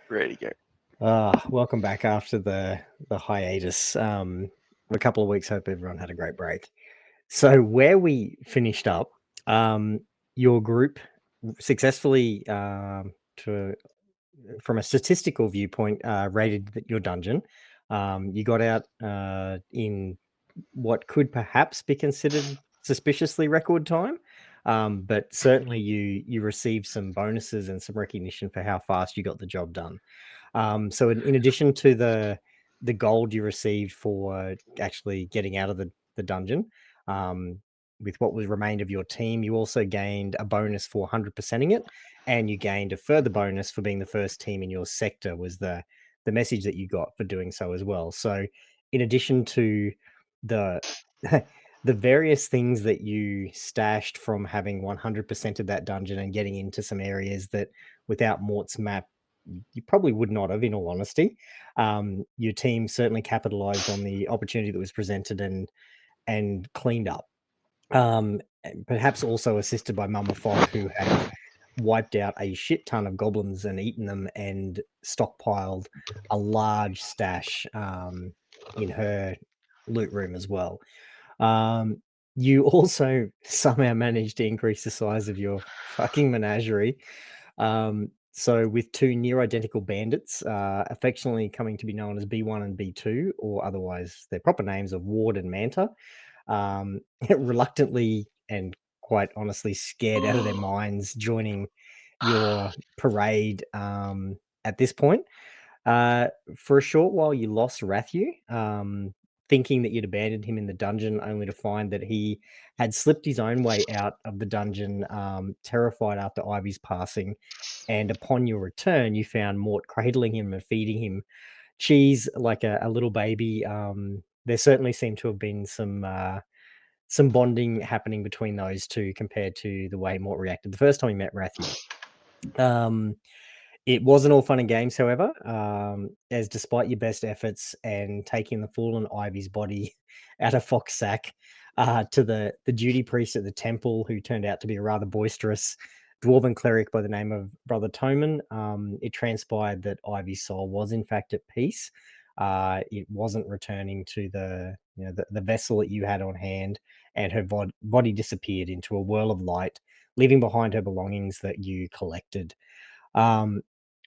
Ready to go. Welcome back after the hiatus. A couple of weeks. Hope everyone had a great break. So where we finished up, um, your group successfully, to from a statistical viewpoint, raided your dungeon. You got out in what could perhaps be considered suspiciously record time. But certainly you received some bonuses and some recognition for how fast you got the job done. So in addition to the gold you received for actually getting out of the dungeon, um, with what was remained of your team, you also gained a bonus for 100%ing it, and you gained a further bonus for being the first team in your sector. Was the message that you got for doing so as well. So, in addition to the the various things that you stashed from having 100% of that dungeon and getting into some areas that without Mort's map you probably would not have, in all honesty. Your team certainly capitalized on the opportunity that was presented and cleaned up. And perhaps also assisted by Mama Fog, who had wiped out a shit ton of goblins and eaten them and stockpiled a large stash in her loot room as well. Um, you also somehow managed to increase the size of your fucking menagerie. So with two near identical bandits, affectionately coming to be known as B1 and B2, or otherwise their proper names of Ward and Manta, um, reluctantly and quite honestly scared out of their minds, joining your parade at this point. Uh, for a short while, you lost Rathu, thinking that you'd abandoned him in the dungeon, only to find that he had slipped his own way out of the dungeon, terrified after Ivy's passing. And upon your return, you found Mort cradling him and feeding him cheese like a little baby. There certainly seemed to have been some bonding happening between those two compared to the way Mort reacted the first time he met Rathu. Um, it wasn't all fun and games, however, as despite your best efforts and taking the fallen Ivy's body out of Fox Sack to the duty priest at the temple, who turned out to be a rather boisterous dwarven cleric by the name of Brother Toman, it transpired that Ivy's soul was in fact at peace. It wasn't returning to the vessel that you had on hand, and her body disappeared into a whirl of light, leaving behind her belongings that you collected. um,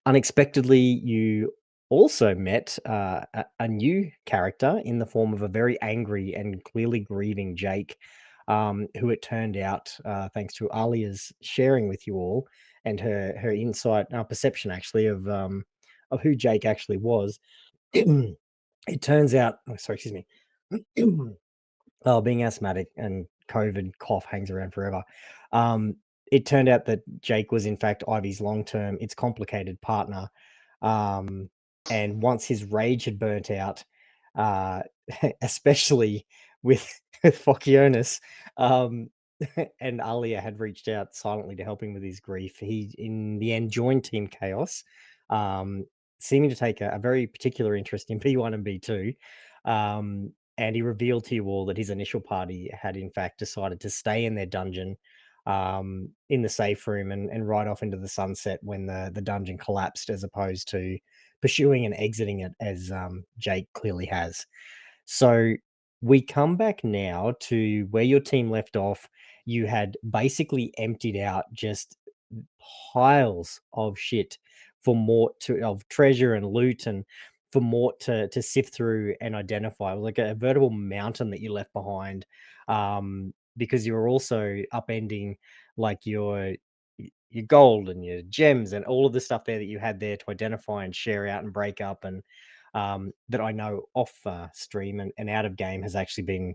Unexpectedly, you also met a new character in the form of a very angry and clearly grieving Jake, who it turned out, thanks to Alia's sharing with you all and her insight, perception actually of who Jake actually was. It turns out, oh, sorry, excuse me. Oh, being asthmatic and COVID cough hangs around forever. Um, it turned out that Jake was in fact Ivy's long-term, it's complicated partner. Um, and once his rage had burnt out, uh, especially with Fokionis, um, and Alia had reached out silently to help him with his grief, he in the end joined Team Chaos, um, seeming to take a very particular interest in B1 and B2. And he revealed to you all that his initial party had in fact decided to stay in their dungeon, in the safe room, and ride off into the sunset when the dungeon collapsed, as opposed to pursuing and exiting it as Jake clearly has. So we come back now to where your team left off. You had basically emptied out just piles of shit for Mort to of treasure and loot, and for Mort to sift through and identify. It was like a veritable mountain that you left behind, because you were also upending like your gold and your gems and all of the stuff there that you had there to identify and share out and break up, and that I know off stream and out of game has actually been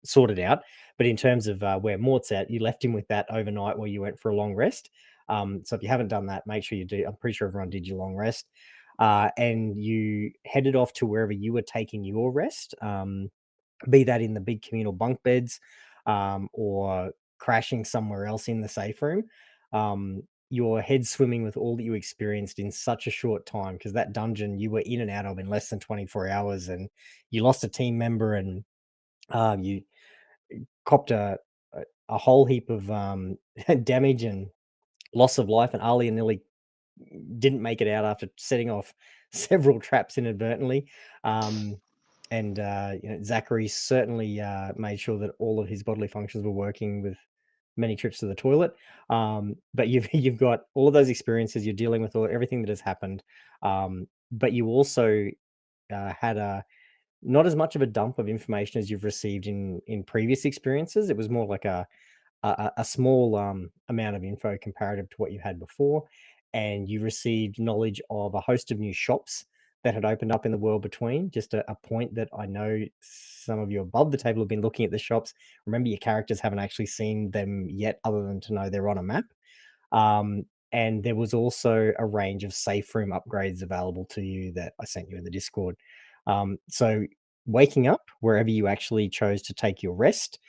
sorted out. But in terms of where Mort's at, you left him with that overnight where you went for a long rest. So if you haven't done that, make sure you do. I'm pretty sure everyone did your long rest. And you headed off to wherever you were taking your rest, be that in the big communal bunk beds, or crashing somewhere else in the safe room. Your head swimming with all that you experienced in such a short time, because that dungeon you were in and out of in less than 24 hours, and you lost a team member, and you copped a whole heap of damage and loss of life, and Alia nearly didn't make it out after setting off several traps inadvertently. And Zachary certainly made sure that all of his bodily functions were working with many trips to the toilet. But you've got all of those experiences. You're dealing with everything that has happened, but you also had a not as much of a dump of information as you've received in previous experiences. It was more like a small amount of info comparative to what you had before, and you received knowledge of a host of new shops that had opened up in the world between. Just a point that I know some of you above the table have been looking at the shops. Remember, your characters haven't actually seen them yet, other than to know they're on a map. And there was also a range of safe room upgrades available to you that I sent you in the Discord. So waking up wherever you actually chose to take your rest,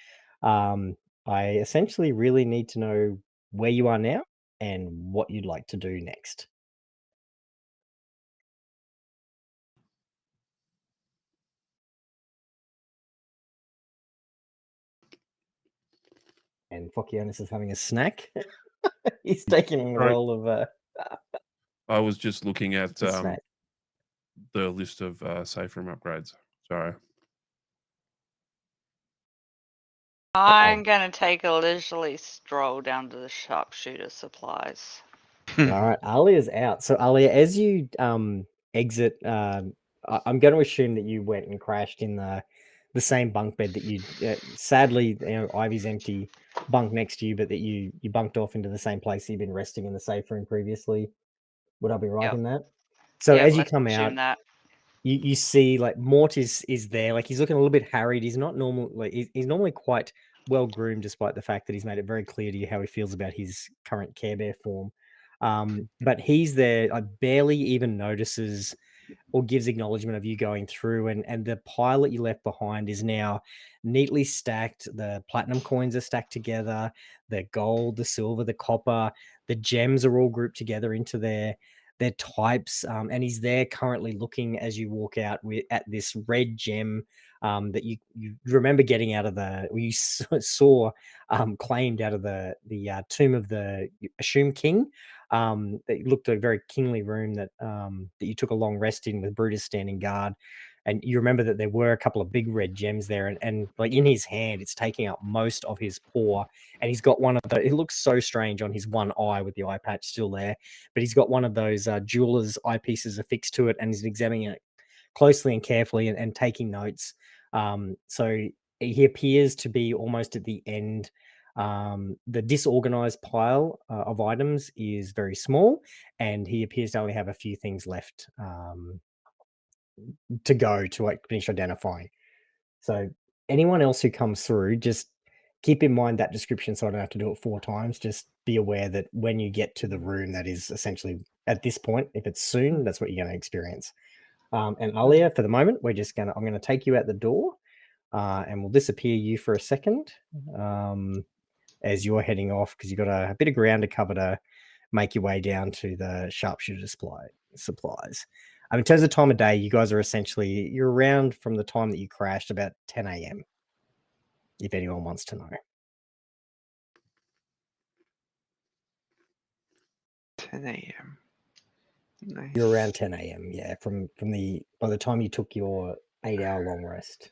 um, I essentially really need to know where you are now and what you'd like to do next. And Fokionis is having a snack. He's taking the Right. role of I was just looking at a snack. the list of safe room upgrades. Sorry. I'm gonna take a leisurely stroll down to the sharpshooter supplies. All right, Alia's out. So Alia, as you exit, I'm going to assume that you went and crashed in the same bunk bed that you. Sadly, Ivy's empty bunk next to you, but that you bunked off into the same place you've been resting in the safe room previously. Would I be right Yep. in that? So Yeah, as you let's come assume out, that. you see like Mort is there, like he's looking a little bit harried. He's not normal, like he's normally quite well groomed, despite the fact that he's made it very clear to you how he feels about his current Care Bear form. But he's there, barely even notices or gives acknowledgement of you going through, and the pile that you left behind is now neatly stacked. The platinum coins are stacked together, the gold, the silver, the copper, the gems are all grouped together into their types. And he's there currently looking as you walk out at this red gem that you remember getting out of you saw claimed out of the tomb of the Ashum King. That looked a very kingly room that you took a long rest in with Brutus standing guard. And you remember that there were a couple of big red gems there, and like in his hand, it's taking up most of his paw. And he's got one of the. It looks so strange on his one eye with the eye patch still there, but he's got one of those jeweler's eyepieces affixed to it, and he's examining it closely and carefully and taking notes. So he appears to be almost at the end. The disorganized pile of items is very small, and he appears to only have a few things left to go to like finish identifying. So anyone else who comes through, just keep in mind that description so I don't have to do it 4 times. Just be aware that when you get to the room that is essentially at this point, if it's soon, that's what you're going to experience. And Alia, for the moment, I'm gonna take you out the door, and we'll disappear you for a second, as you're heading off because you've got a bit of ground to cover to make your way down to the sharpshooter supplies. In terms of time of day, you guys are you're around from the time that you crashed about 10 a.m. If anyone wants to know. 10 a.m. Nice. You're around 10 a.m. Yeah, by the time you took your 8-hour long rest.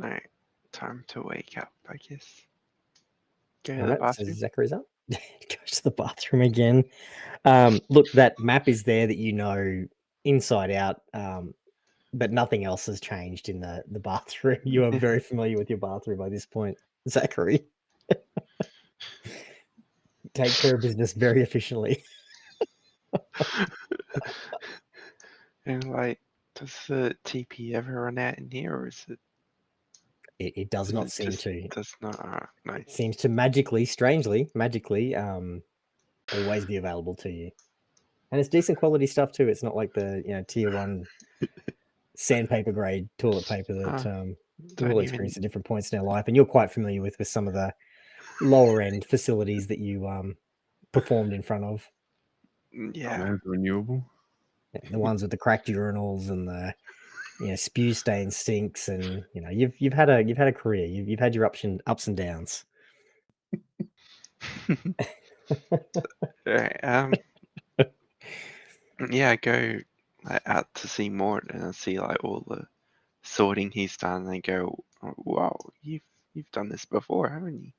Alright, time to wake up, I guess. Go to All the right, so bathroom. Zachary's up. Goes to the bathroom again. Look, that map is there that you know inside out, but nothing else has changed in the bathroom. You are very familiar with your bathroom by this point, Zachary. Take care of business very efficiently. And like, does the TP ever run out in here, or is it? It does not seem to. Does not. Nice. It seems to strangely, magically, always be available to you. And it's decent quality stuff too. It's not like the tier 1 sandpaper grade toilet paper that we'll experience at different points in our life. And you're quite familiar with some of the lower end facilities that you performed in front of. Yeah. Renewable. The ones with the cracked urinals and the spew stained sinks, and you've had a career. You've had your ups and downs. Alright, Yeah, I go out to see Mort and I see like all the sorting he's done. And I go, "Oh, wow, you've done this before, haven't you?"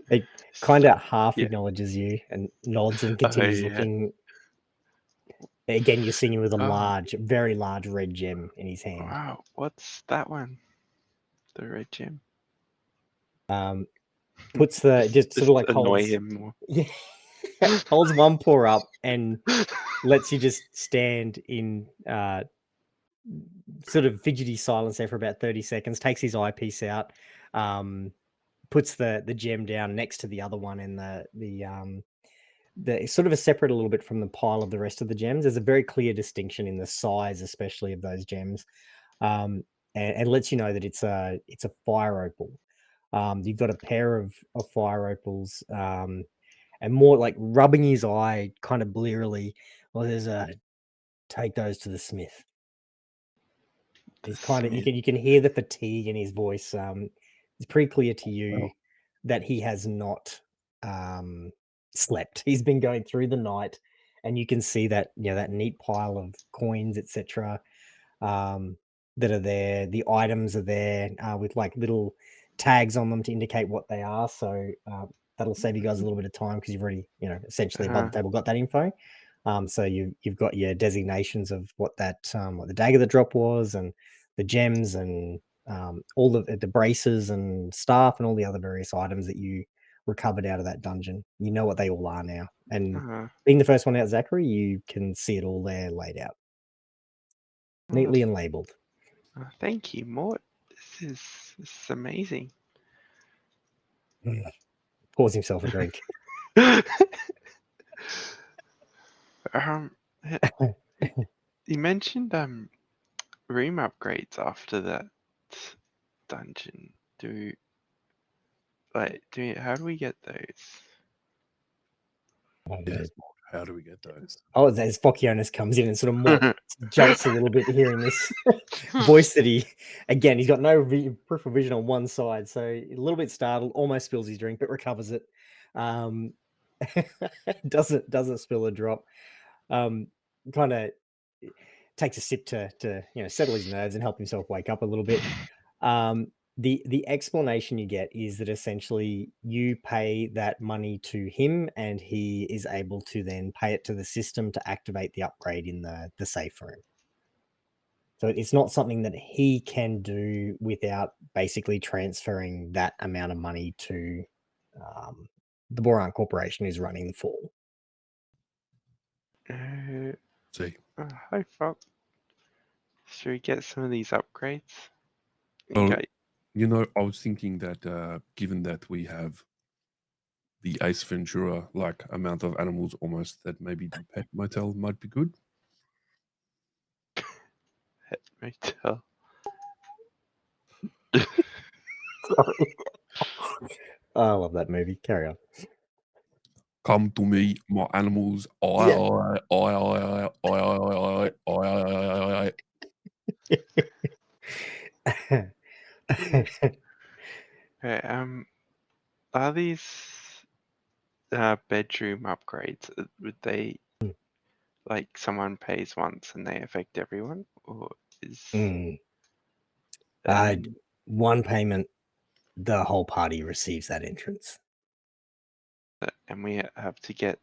It kind So, of half yeah. acknowledges you and nods and Oh continues yeah. looking. Again, you're seeing him with a Oh very large red gem in his hand. wow, what's that one? The red gem. Puts the just sort of like annoy holds, him more. yeah, holds one paw up and lets you just stand in sort of fidgety silence there for about 30 seconds. Takes his eyepiece out, puts the gem down next to the other one in the sort of a separate a little bit from the pile of the rest of the gems. There's a very clear distinction in the size, especially of those gems, and lets you know that it's a fire opal. You've got a pair of fire opals, and more like rubbing his eye kind of blearily. Well, there's a take those to the smith. He's kind of you can hear the fatigue in his voice. It's pretty clear to you Well, that he has not slept. He's been going through the night, and you can see that that neat pile of coins, etc. That are there. The items are there with like little tags on them to indicate what they are. So that'll save you guys a little bit of time because you've already essentially above the table got that info. So you've got your designations of what the dagger that drop was, and the gems, and all the braces and staff, and all the other various items that you recovered out of that dungeon. You know what they all are now, and being the first one out, Zachary, you can see it all there laid out neatly and labeled. Thank you, Mort. This is amazing. Pours himself a drink. You mentioned room upgrades after that dungeon. How do we get those? yes. How do we get those? Oh, as Fokionis comes in and sort of more jolts a little bit hearing this voice that he's got no peripheral vision on one side, so a little bit startled, almost spills his drink, but recovers it. Doesn't spill a drop. Kind of takes a sip to settle his nerves and help himself wake up a little bit. The explanation you get is that essentially you pay that money to him, and he is able to then pay it to the system to activate the upgrade in the safe room. So it's not something that he can do without basically transferring that amount of money to the Boran Corporation who's running the fall. See, Hi, Fox. Should we get some of these upgrades? well, I was thinking that given that we have the Ace Ventura like amount of animals almost, that maybe the pet motel might be good. Pet motel. Sorry. I love that movie. Carry on. Come to me, my animals. Yeah. Okay, are these bedroom upgrades? Would they like someone pays once and they affect everyone, or is One payment, the whole party receives that entrance. and we have to get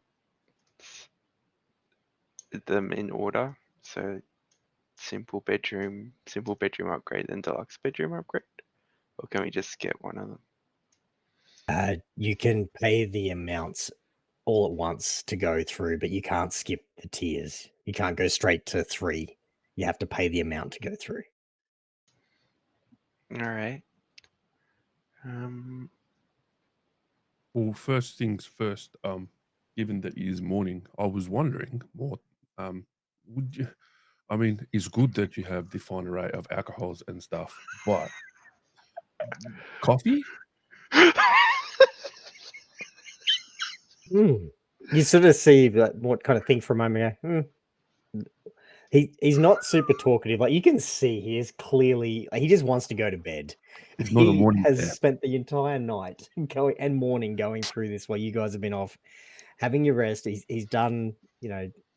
them in order? So simple bedroom upgrade, and deluxe bedroom upgrade, or can we just get one of them? You can pay the amounts all at once to go through, but you can't skip the tiers. You can't go straight to 3. You have to pay the amount to go through. All right. Well, first things first. Given that it is morning, I was wondering, what would you? I mean, it's good that you have the fine array of alcohols and stuff, but coffee? You sort of see what kind of thing for a moment. He's not super talkative. Like you can see, he is clearly he just wants to go to bed. It's not a He morning has nap. spent the entire night morning going through this while you guys have been off having your rest. He's done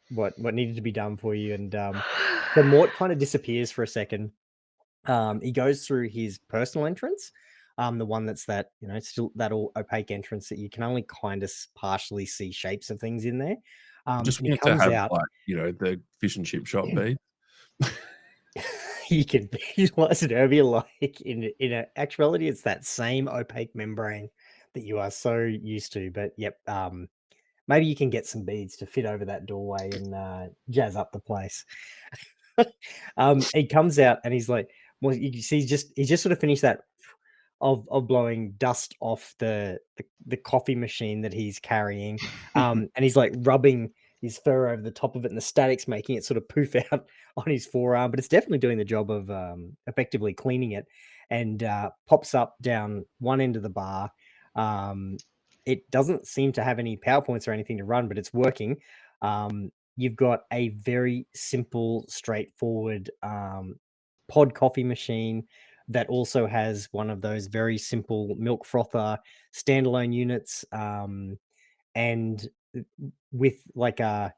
what needed to be done for you. And so Mort kind of disappears for a second. He goes through his personal entrance, the one that's that, still that all opaque entrance that you can only kind of partially see shapes of things in there. Just And he wanted to comes have, out. like, the fish and chip shop be. You can visualize it over like in actuality, it's that same opaque membrane that you are so used to. But yep, maybe you can get some beads to fit over that doorway and jazz up the place. He comes out and he's like, well, you see, he's just sort of finished that of blowing dust off the coffee machine that he's carrying, and he's like rubbing his fur over the top of it, and the static's making it sort of poof out on his forearm, but it's definitely doing the job of effectively cleaning it, and pops up down one end of the bar. It doesn't seem to have any power points or anything to run, but it's working. You've got a very simple, straightforward pod coffee machine that also has one of those very simple milk frother standalone units, and with like a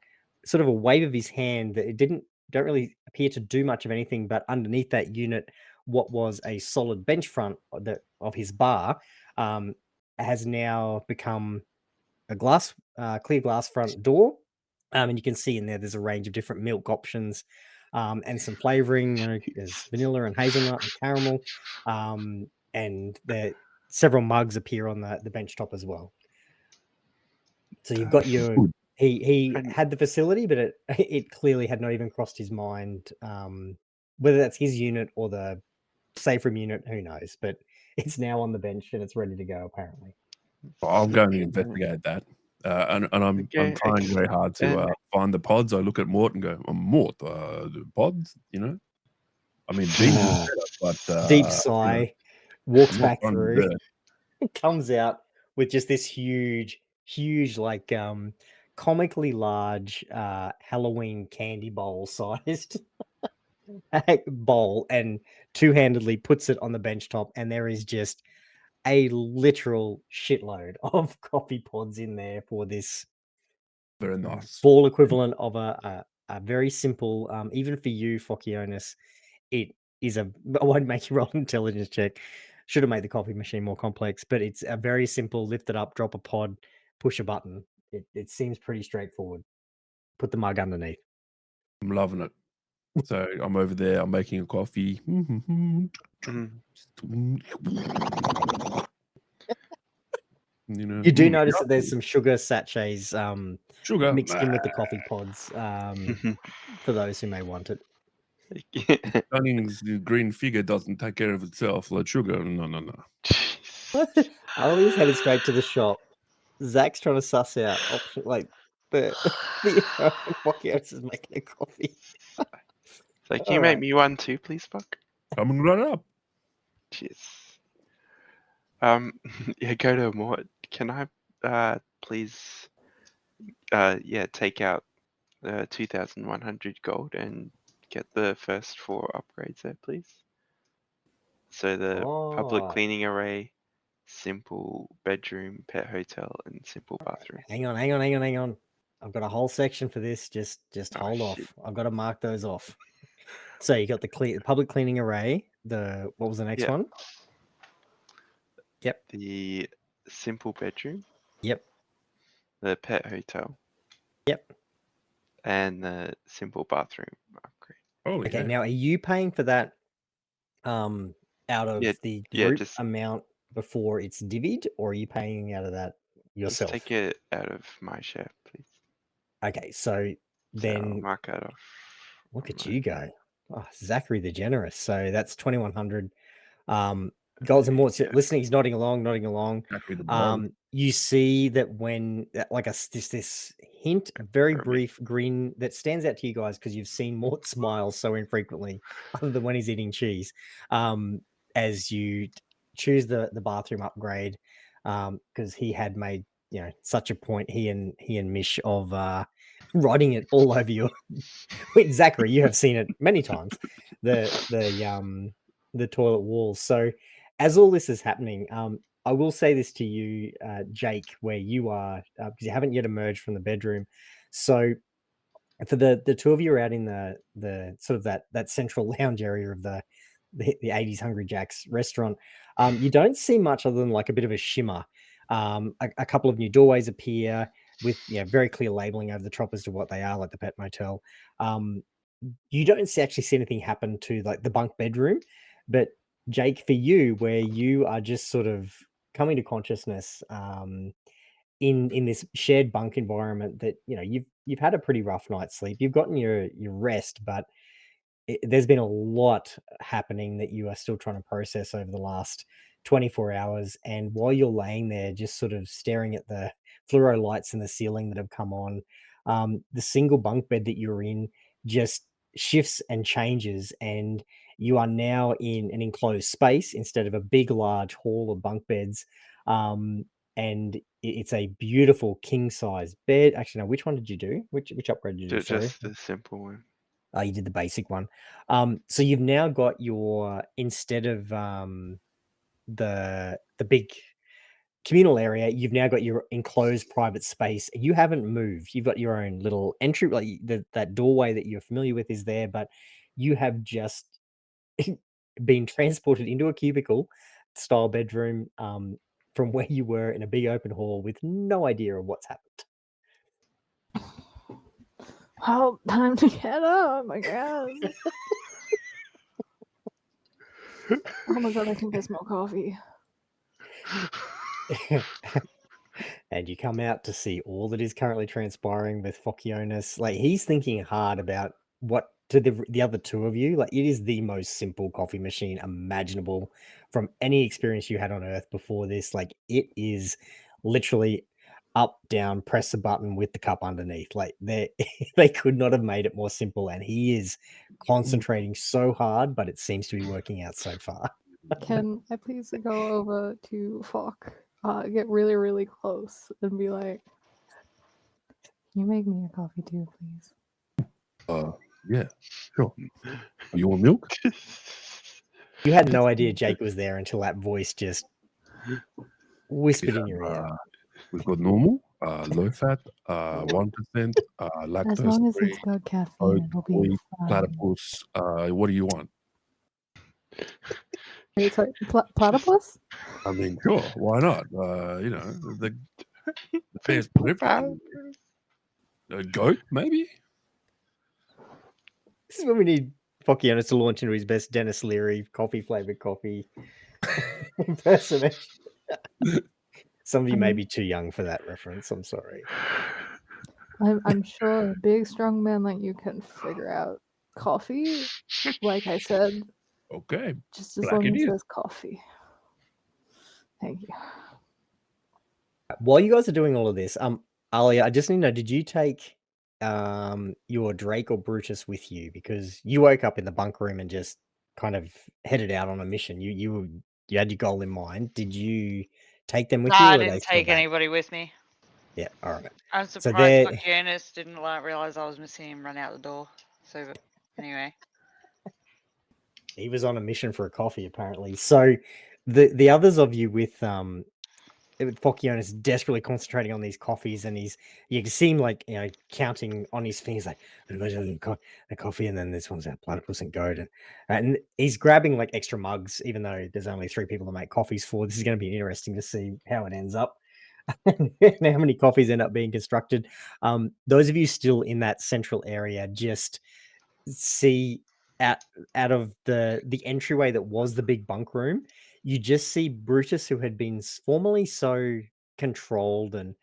sort of a wave of his hand that it don't really appear to do much of anything, but underneath that unit, what was a solid bench front of his bar has now become a clear glass front door. And you can see in there's a range of different milk options, and some flavoring. There's vanilla and hazelnut and caramel, and there several mugs appear on the bench top as well. So you've got your Good. he And had the facility, but it clearly had not even crossed his mind, whether that's his unit or the safe room unit, who knows? But it's now on the bench and it's ready to go apparently. I'm going to sick. investigate that. And I'm Okay, trying very hard to and find the pods. I look at Mort and go, Mort, the pods, I mean, beans is better, but Deep sigh, walks I'm not back trying to through, do that. comes out with just this huge, like comically large Halloween candy bowl sized bowl, and two-handedly puts it on the bench top, and there is just a literal shitload of coffee pods in there for this Very nice. small equivalent of a very simple, even for you, Fokionis, it is I won't make you roll an intelligence check. Should have made the coffee machine more complex, but it's a very simple lift it up, drop a pod, push a button. It seems pretty straightforward. Put the mug underneath. I'm loving it. So I'm over there. I'm making a coffee. You do notice that there's some sugar sachets sugar. mixed in with the coffee pods, for those who may want it. Dunning's green figure doesn't take care of itself. Like sugar. No. Ollie's headed straight to the shop. Zach's trying to suss out option like the Fokionis is making a coffee. So can you make me one too, please, Buck? Coming right up. Cheers. Yeah, go to Mort. Can I please take out 2,100 gold and get the first 4 upgrades there, please? So the public cleaning array, simple bedroom, pet hotel, and simple bathroom. Hang on. I've got a whole section for this. Just hold shit. off. I've got to mark those off. So you got the public cleaning array. What was the next one? Yep. The simple bedroom. Yep. The pet hotel. Yep. And the simple bathroom upgrade. Oh, Okay, yeah. now are you paying for that out of the group amount before it's divvied, or are you paying out of that yourself? Just take it out of my share, please. Okay, so then I'll mark that off. Look at you go. Oh, Zachary the Generous. So that's 2,100. Golds and Morts listening, he's nodding along. Exactly the bottom. You see that when like this hint, very brief grin that stands out to you guys because you've seen Mort smile so infrequently, other than when he's eating cheese. As you choose the bathroom upgrade, because he had made such a point, he and Mish, of writing it all over your Wait, Zachary, you have seen it many times. The toilet walls. So as all this is happening, I will say this to you, Jake, where you are, because you haven't yet emerged from the bedroom. So For the two of you are out in the sort of that central lounge area of the 80s Hungry Jack's restaurant. You don't see much other than like a bit of a shimmer. A couple of new doorways appear with very clear labeling over the top as to what they are, like the pet motel. You don't actually see anything happen to like the bunk bedroom, but Jake, for you, where you are just sort of coming to consciousness, in this shared bunk environment that you've had a pretty rough night's sleep. You've gotten your rest, but there's been a lot happening that you are still trying to process over the last 24 hours. And while you're laying there, just sort of staring at the fluoro lights in the ceiling that have come on, the single bunk bed that you're in just shifts and changes, and you are now in an enclosed space instead of a big, large hall of bunk beds. And it's a beautiful king size bed. Actually, no, which one did you do? Which upgrade did you do? Sorry. Just the simple one. Oh, you did the basic one. So you've now got your, instead of the big communal area, you've now got your enclosed private space. You haven't moved. You've got your own little entry, like that doorway that you're familiar with is there, but you have just been transported into a cubicle style bedroom, from where you were in a big open hall with no idea of what's happened. Oh, time to get up, I guess. Oh my god, I think I smell coffee. And you come out to see all that is currently transpiring with Fokionis. Like, he's thinking hard about what to the other two of you. Like, it is the most simple coffee machine imaginable from any experience you had on Earth before this. Like, it is literally up, down, press a button with the cup underneath. Like, they could not have made it more simple. And he is concentrating so hard, but it seems to be working out so far. Can I please go over to Fok, get really, really close, and be like, "Can you make me a coffee too, please?" Yeah, sure. You want milk? You had no idea Jake was there until that voice just whispered in your ear. We've got normal, low fat, 1%, lactose As long as free, it's got caffeine, oat, it'll be wheat, fine. platypus. What do you want? Wait, sorry, platypus? I mean, sure, why not? The fans put everything. A goat, maybe? This is when we need Fokionis to launch into his best Dennis Leary coffee flavored coffee impersonation. Some of you may be too young for that reference. I'm sorry. I'm sure a big, strong man like you can figure out coffee. Like I said, Okay. just as Black long it as is. there's coffee. Thank you. While you guys are doing all of this, Alia, I just need to know, did you take your Drake or Brutus with you? Because you woke up in the bunk room and just kind of headed out on a mission. You had your goal in mind. Did you take them with No, you, I or are they didn't still take back? anybody with me. Yeah, all right. I'm So surprised they're Buccaneers didn't realize I was missing him run out the door. So, but anyway. he was on a mission for a coffee, apparently. So the others of you with Fokionis desperately concentrating on these coffees, and you can see him like counting on his fingers, like a coffee, and then this one's a platypus and goat, and he's grabbing like extra mugs, even though there's only 3 people to make coffees for. This is going to be interesting to see how it ends up. And how many coffees end up being constructed. Those of you still in that central area just see out of the entryway that was the big bunk room, you just see Brutus, who had been formerly so controlled and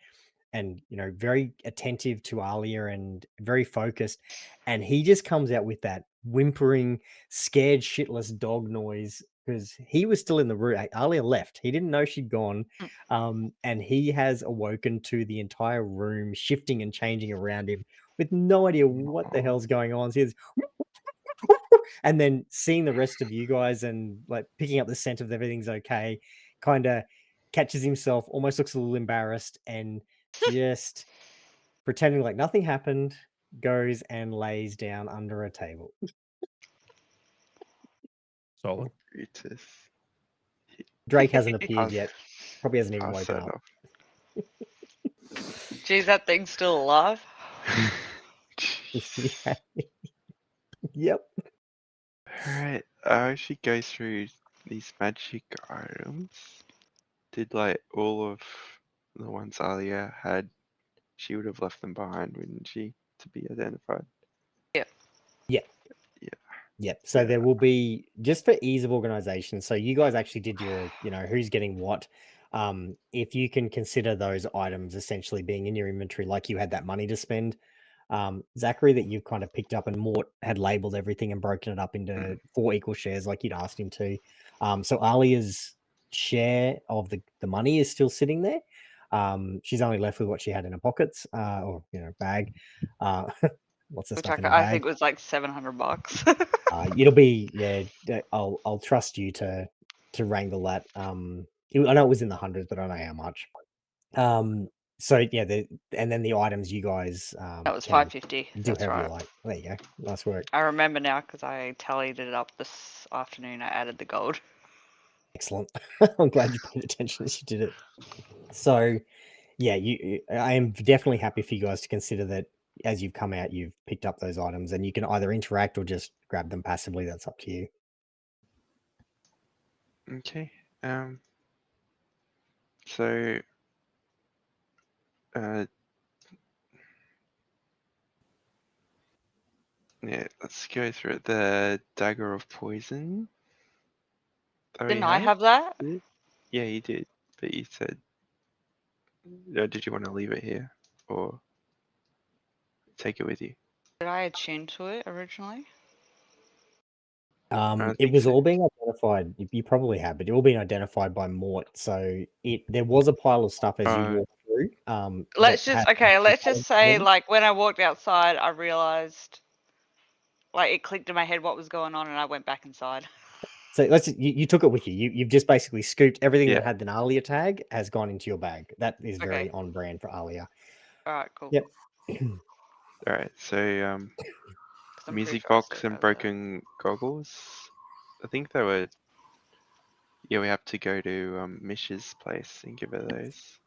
very attentive to Alia and very focused, and he just comes out with that whimpering, scared shitless dog noise because he was still in the room. Alia left. He didn't know she'd gone, and he has awoken to the entire room shifting and changing around him with no idea what the hell's going on. So he's and then seeing the rest of you guys and like picking up the scent of everything's okay, kind of catches himself, almost looks a little embarrassed, and just pretending like nothing happened, goes and lays down under a table. Solid. Brutus. Drake hasn't appeared yet. Probably hasn't even I'll woken set up. Geez, that thing's still alive. Yeah. Yep. Alright, I should go through these magic items. Did like all of the ones Alia had, she would have left them behind, wouldn't she, to be identified? Yep. So Yeah. there will be, just for ease of organization. So you guys actually did your, who's getting what. If you can consider those items essentially being in your inventory, like you had that money to spend, Zachary, that you've kind of picked up, and Mort had labeled everything and broken it up into 4 equal shares like you'd asked him to. So Alia's share of the money is still sitting there. She's only left with what she had in her pockets, or bag. Lots of Which stuff in her I bag. think was like $700. It'll be I'll trust you to wrangle that. I know it was in the hundreds, but I don't know how much. So yeah, and then the items you guys That was can $550. do That's however you right. like. There you go. Nice work. I remember now because I tallied it up this afternoon. I added the gold. Excellent. I'm glad you paid attention as you did it. So yeah, I am definitely happy for you guys to consider that as you've come out, you've picked up those items, and you can either interact or just grab them passively. That's up to you. Okay. So yeah, let's go through it. The dagger of poison. Didn't I have that? Yeah, you did. But you said, did you want to leave it here or take it with you? Did I attune to it originally? I It think was so. all being identified. You probably have, but it all being identified by Mort. So there was a pile of stuff as you walked through. Let's that just had let's just say items. like when I walked outside, I realized like it clicked in my head what was going on, and I went back inside. So you took it with you. You've just basically scooped everything Yeah. that had an Alia tag has gone into your bag. That is very Okay. on brand for Alia. All right, cool. Yep. All right. So 'Cause I'm pretty music sure I box still and have that. broken goggles. I think they were. Yeah, we have to go to Mish's place and give her those.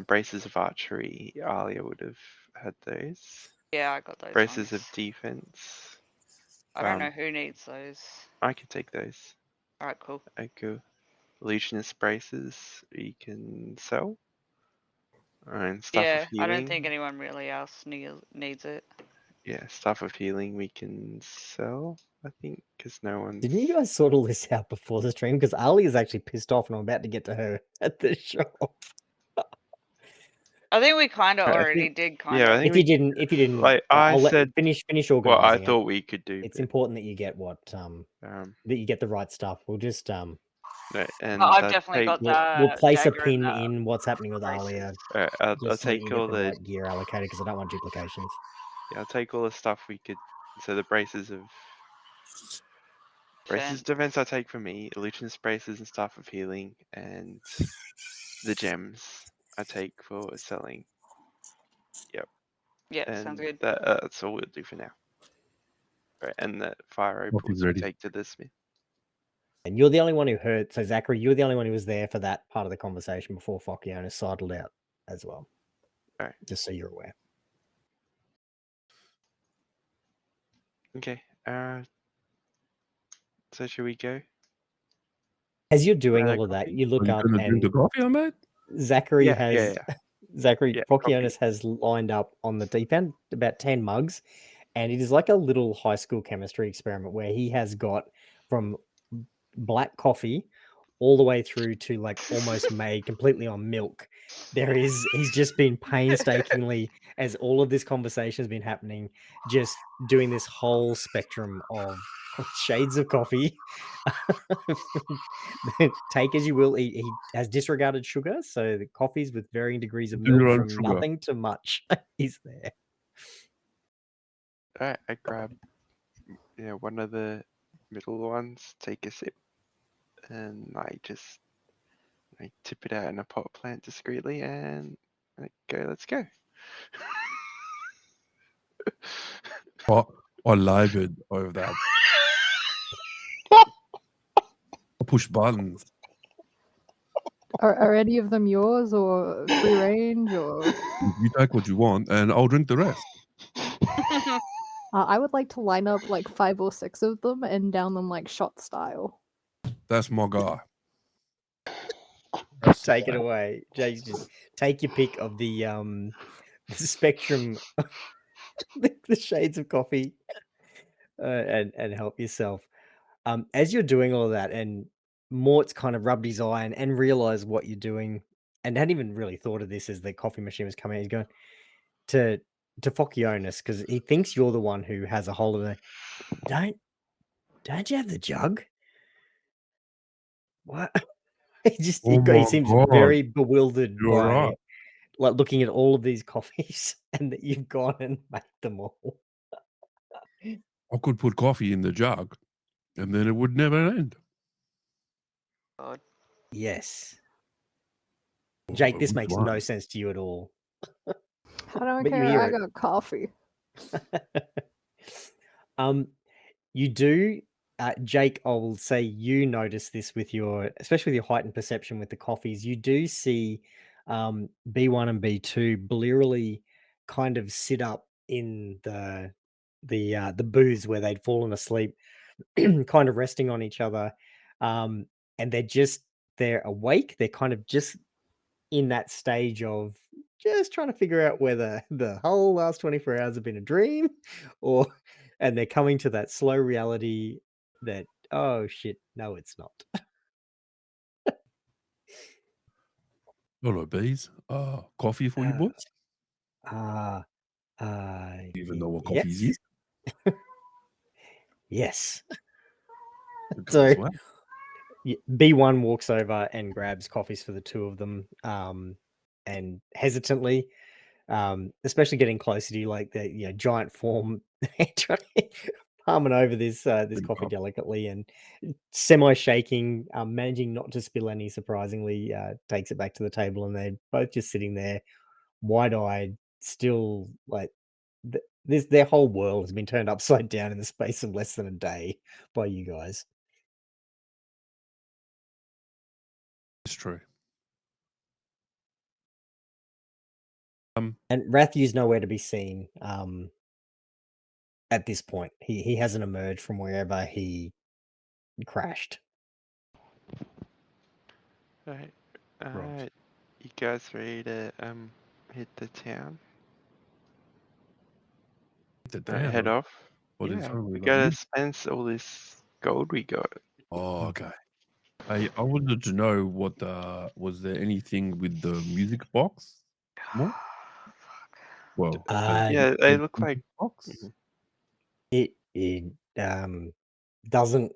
Braces of archery. Alia would have had those. Yeah, I got those Braces of ones. defense. I don't know who needs those. I could take those. All right, cool. Okay. Illusionist braces you can sell. And stuff of Yeah, I healing. don't think anyone really else needs it. Yeah, stuff of healing we can sell, I think, because no one's. Didn't you guys sort all this out before the stream? Because Ali is actually pissed off, and I'm about to get to her at the shop. I think we kind of I already think- did. Kind yeah, I of. think If you didn't, like I I'll said, finish what I organizing it. thought we could do. It's but, important that you get what that you get the right stuff. We'll just no, and I've definitely got that. we'll place a dagger and pin that in what's happening with braces. Alia, I'll just so that take you get all the the right gear allocated, because I don't want duplications. yeah, I'll take all the stuff we could. So the braces Defense. defense I take for me, illusionist braces and stuff of healing, and the gems I take for selling. Yep. Yeah, And sounds good. that's all we'll do for now. Right, and the fire opals we ready. take to the smith. And you're the only one who heard. So Zachary, you're the only one who was there for that part of the conversation before Focciona sidled out as well. All right. Just so you're aware. Okay. So should we go? As you're doing all of coffee? that, you look Are you up gonna drink and the coffee I made? Zachary Yeah, has yeah. Zachary Yeah, Foccionis has lined up on the deep end about 10 mugs, and it is like a little high school chemistry experiment where he has got from black coffee all the way through to like almost made completely on milk. He's just been painstakingly, as all of this conversation has been happening, just doing this whole spectrum of shades of coffee. Take as you will. He has disregarded sugar, so the coffees with varying degrees of Do your milk own from sugar. nothing to much is there. Alright, I grab one of the middle ones, take a sip, and I tip it out in a pot plant discreetly, and I go, let's go. I labored over that. I push buttons. Are any of them yours or free range or? You take what you want, and I'll drink the rest. I would like to line up like 5 or 6 of them and down them like shot style. That's my guy. That's the Take it guy. away, Jay. Just take your pick of the spectrum, the shades of coffee, and help yourself. As you're doing all of that, and Mort's kind of rubbed his eye and realized what you're doing, and hadn't even really thought of this as the coffee machine was coming out. He's going to Fokionis because he thinks you're the one who has a hold of it. Don't you have the jug? What? Oh He my seems god, very bewildered you're by right. like looking at all of these coffees and that you've gone and made them all. I could put coffee in the jug, and then it would never end. God. Yes. Oh, Jake, but this which makes no one? sense to you at all. I don't But you care. hear I it. got coffee. You do, Jake. I will say you notice this with your, especially with your heightened perception with the coffees. You do see B1 and B2 blearily kind of sit up in the booths where they'd fallen asleep, kind of resting on each other, and they're awake. They're kind of just in that stage of just trying to figure out whether the whole last 24 hours have been a dream or and they're coming to that slow reality that oh shit, no, it's not. Hello, bees. Coffee for you Uh, boys? uh, Even know what coffee yes, is? yes. Okay, So well, B1 walks over and grabs coffees for the two of them, and hesitantly, especially getting closer to you, like the giant form, trying to palming over this big coffee cup. delicately and semi shaking, managing not to spill any. Surprisingly, takes it back to the table, and they're both just sitting there, wide eyed, still like their whole world has been turned upside down in the space of less than a day by you guys. It's true. And Rathiew's nowhere to be seen. At this point, he hasn't emerged from wherever he crashed. Right. Right. You guys ready to hit the town? Hit the town. Head off? What is Yeah, wrong we with gotta you? spend all this gold we got. Oh, okay. Hey, I wanted to know what was there anything with the music box? More? Well, Yeah, they look music like box. It doesn't.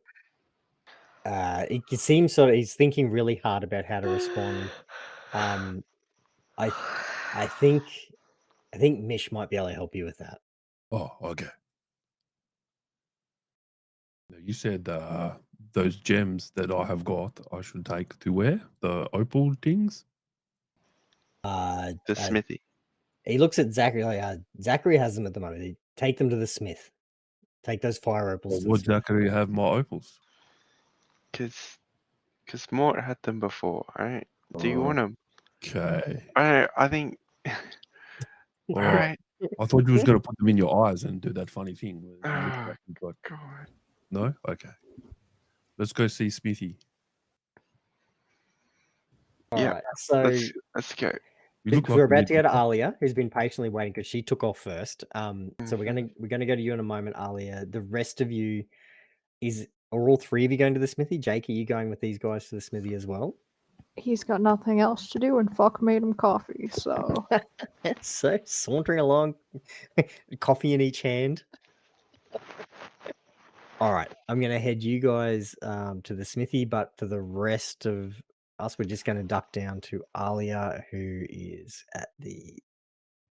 It seems sort of he's thinking really hard about how to respond. I I think Mish might be able to help you with that. Oh, okay. Now, you said those gems that I have got, I should take to where? The opal things? Uh, the smithy. he looks at Zachary like Zachary has them at the moment. Take them to the smith. Take those fire opals Well, to the would smith. Zachary have my opals? Cause Mort had them before, right? Do you want them? Okay. I think. All All right. right. I thought you was going to put them in your eyes and do that funny thing. Where you look Oh, like you got... God. No? Okay. Let's go see Smithy. All Yeah. right, so Let's go. You look because like we're you about need to go to to... Alia, who's been patiently waiting because she took off first. So we're Mhm. gonna go to you in a moment, Alia. The rest of you are all three of you going to the smithy? Jake, are you going with these guys to the smithy as well? He's got nothing else to do, and fuck made him coffee. So So sauntering along, coffee in each hand. All right, I'm gonna head you guys to the smithy, but for the rest of us, we're just gonna duck down to Alia, who is at the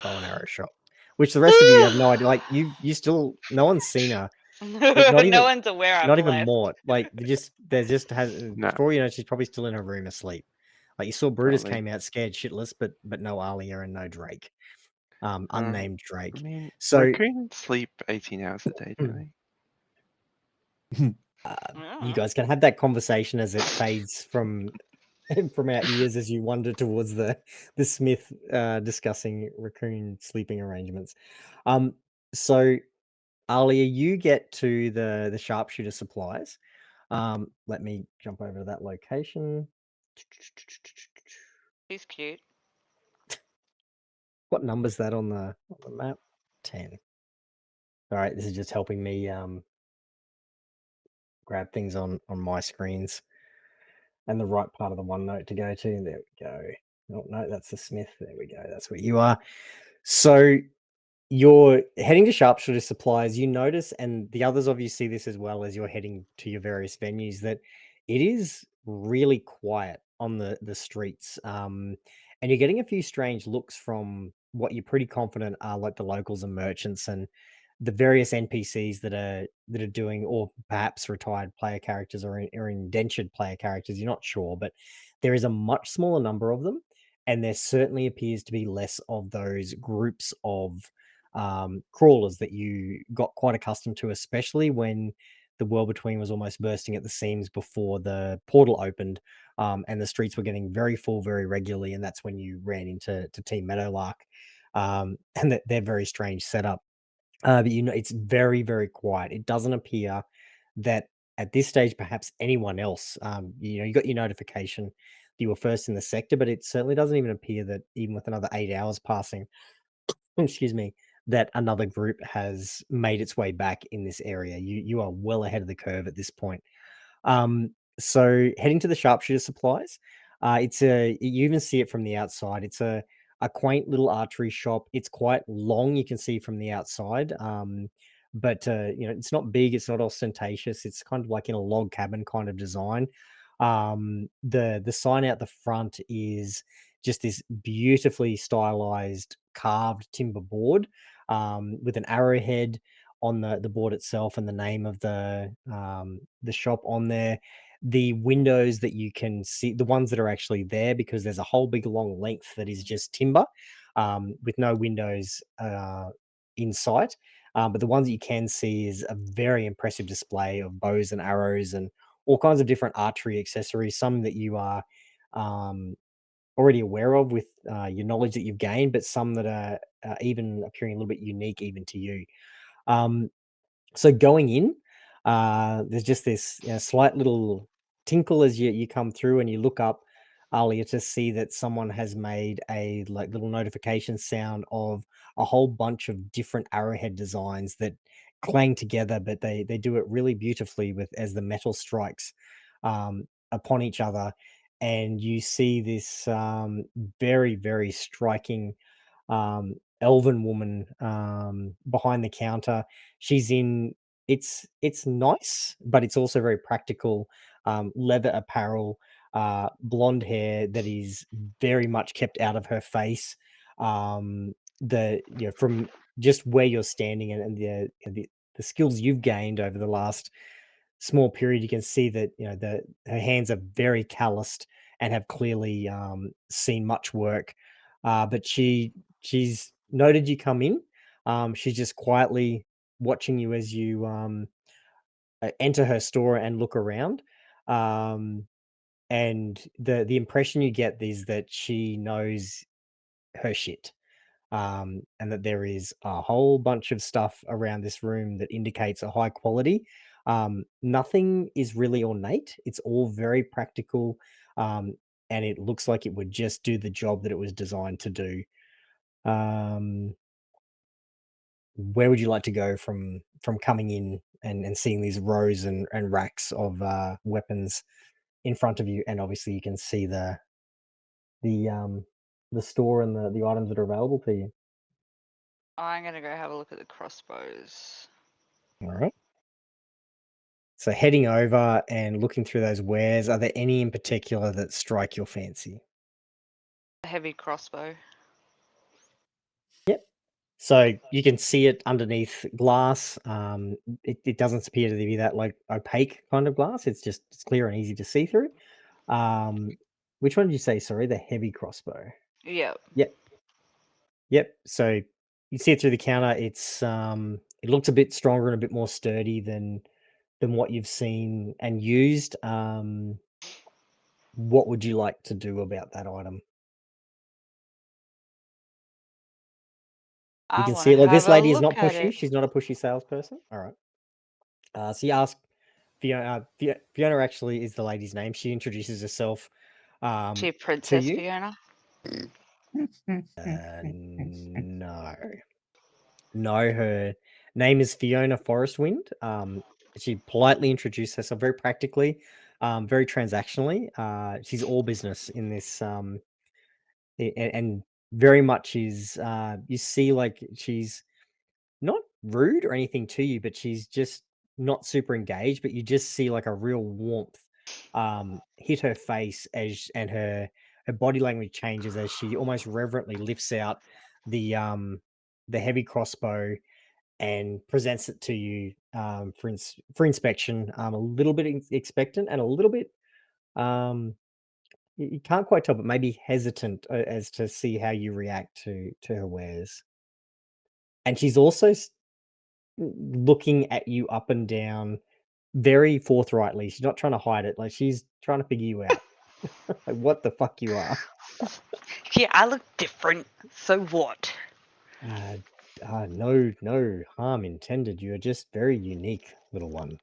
bow and arrow shop. Which the rest of you have no idea. Like you still, no one's seen her. Like, No one's aware I've not even left. Mort. Like there's just has No. for all you know, she's probably still in her room asleep. Like you saw Brutus Probably. came out scared shitless, but no Alia and no Drake. No, Unnamed I Drake. mean, So raccoons sleep 18 hours a day, don't they? you guys can have that conversation as it fades from our ears as you wander towards the smith discussing raccoon sleeping arrangements. So Alia, you get to the sharpshooter supplies. Let me jump over to that location. He's cute. What number's that on the map? 10. All right, this is just helping me grab things on my screens and the right part of the OneNote to go to. There we go. Oh, no, that's the Smith. There we go. That's where you are. So you're heading to sharpshooter supplies. You notice, and the others of you see this as well as you're heading to your various venues, that it is really quiet on the streets. And you're getting a few strange looks from what you're pretty confident are like the locals and merchants and the various NPCs that are doing, or perhaps retired player characters or indentured player characters. You're not sure, but there is a much smaller number of them, and there certainly appears to be less of those groups of crawlers that you got quite accustomed to, especially when the world between was almost bursting at the seams before the portal opened, and the streets were getting very full very regularly, and that's when you ran into Team Meadowlark, and they're very strange setup. But you know, it's very, very quiet. It doesn't appear that at this stage, perhaps anyone else, you know, you got your notification that you were first in the sector, but it certainly doesn't even appear that even with another 8 hours passing, excuse me, that another group has made its way back in this area. You are well ahead of the curve at this point. So heading to the sharpshooter supplies, it's a you even see it from the outside. It's a quaint little archery shop. It's quite long. You can see from the outside. But you know, it's not big. It's not ostentatious. It's kind of like in a log cabin kind of design. The sign out the front is just this beautifully stylized carved timber board, with an arrowhead on the board itself and the name of the shop on there. The windows that you can see, the ones that are actually there, because there's a whole big long length that is just timber, with no windows in sight. But the ones that you can see is a very impressive display of bows and arrows and all kinds of different archery accessories, some that you are um, already aware of with your knowledge that you've gained, but some that are even appearing a little bit unique even to you. Um, so going in, there's just this, you know, slight little tinkle as you come through and you look up, Alia, to see that someone has made a like little notification sound of a whole bunch of different arrowhead designs that clang together, but they do it really beautifully with as the metal strikes upon each other, and you see this very very striking elven woman behind the counter. She's in it's nice, but it's also very practical, leather apparel, blonde hair that is very much kept out of her face. The you know, from just where you're standing and the skills you've gained over the last small period, you can see that you know her hands are very calloused and have clearly seen much work. But she's noted you come in. She's just quietly watching you as you enter her store and look around. Um, and the impression you get is that she knows her shit, and that there is a whole bunch of stuff around this room that indicates a high quality. Nothing is really ornate. It's all very practical, um, and it looks like it would just do the job that it was designed to do. Um, where would you like to go from coming in and seeing these rows and racks of weapons in front of you, and obviously you can see the um, the store and the items that are available to you. I'm gonna go have a look at the crossbows. All right. So heading over and looking through those wares, are there any in particular that strike your fancy? A heavy crossbow. Yep. So you can see it underneath glass. It doesn't appear to be that like opaque kind of glass. It's clear and easy to see through. Um, which one did you say? Sorry, the heavy crossbow. Yep. Yep. Yep. So you see it through the counter. It looks a bit stronger and a bit more sturdy than what you've seen and used. What would you like to do about that item? I can want see to it. Like have this a lady is look not at pushy. it. She's not a pushy salesperson. All right. So you ask Fiona. Fiona actually is the lady's name. She introduces herself She a to Princess you. Fiona? No. No, her name is Fiona Forestwind. She politely introduced herself very practically, very transactionally. She's all business in this, and very much is, you see, like, she's not rude or anything to you, but she's just not super engaged, but you just see like a real warmth hit her face and her body language changes as she almost reverently lifts out the heavy crossbow and presents it to you for inspection. A little bit expectant and a little bit you can't quite tell, but maybe hesitant as to see how you react to her wares. And she's also looking at you up and down very forthrightly. She's not trying to hide it. Like she's trying to figure you out. Like what the fuck you are. Yeah, I look different. So what? No harm intended. You are just very unique, little one.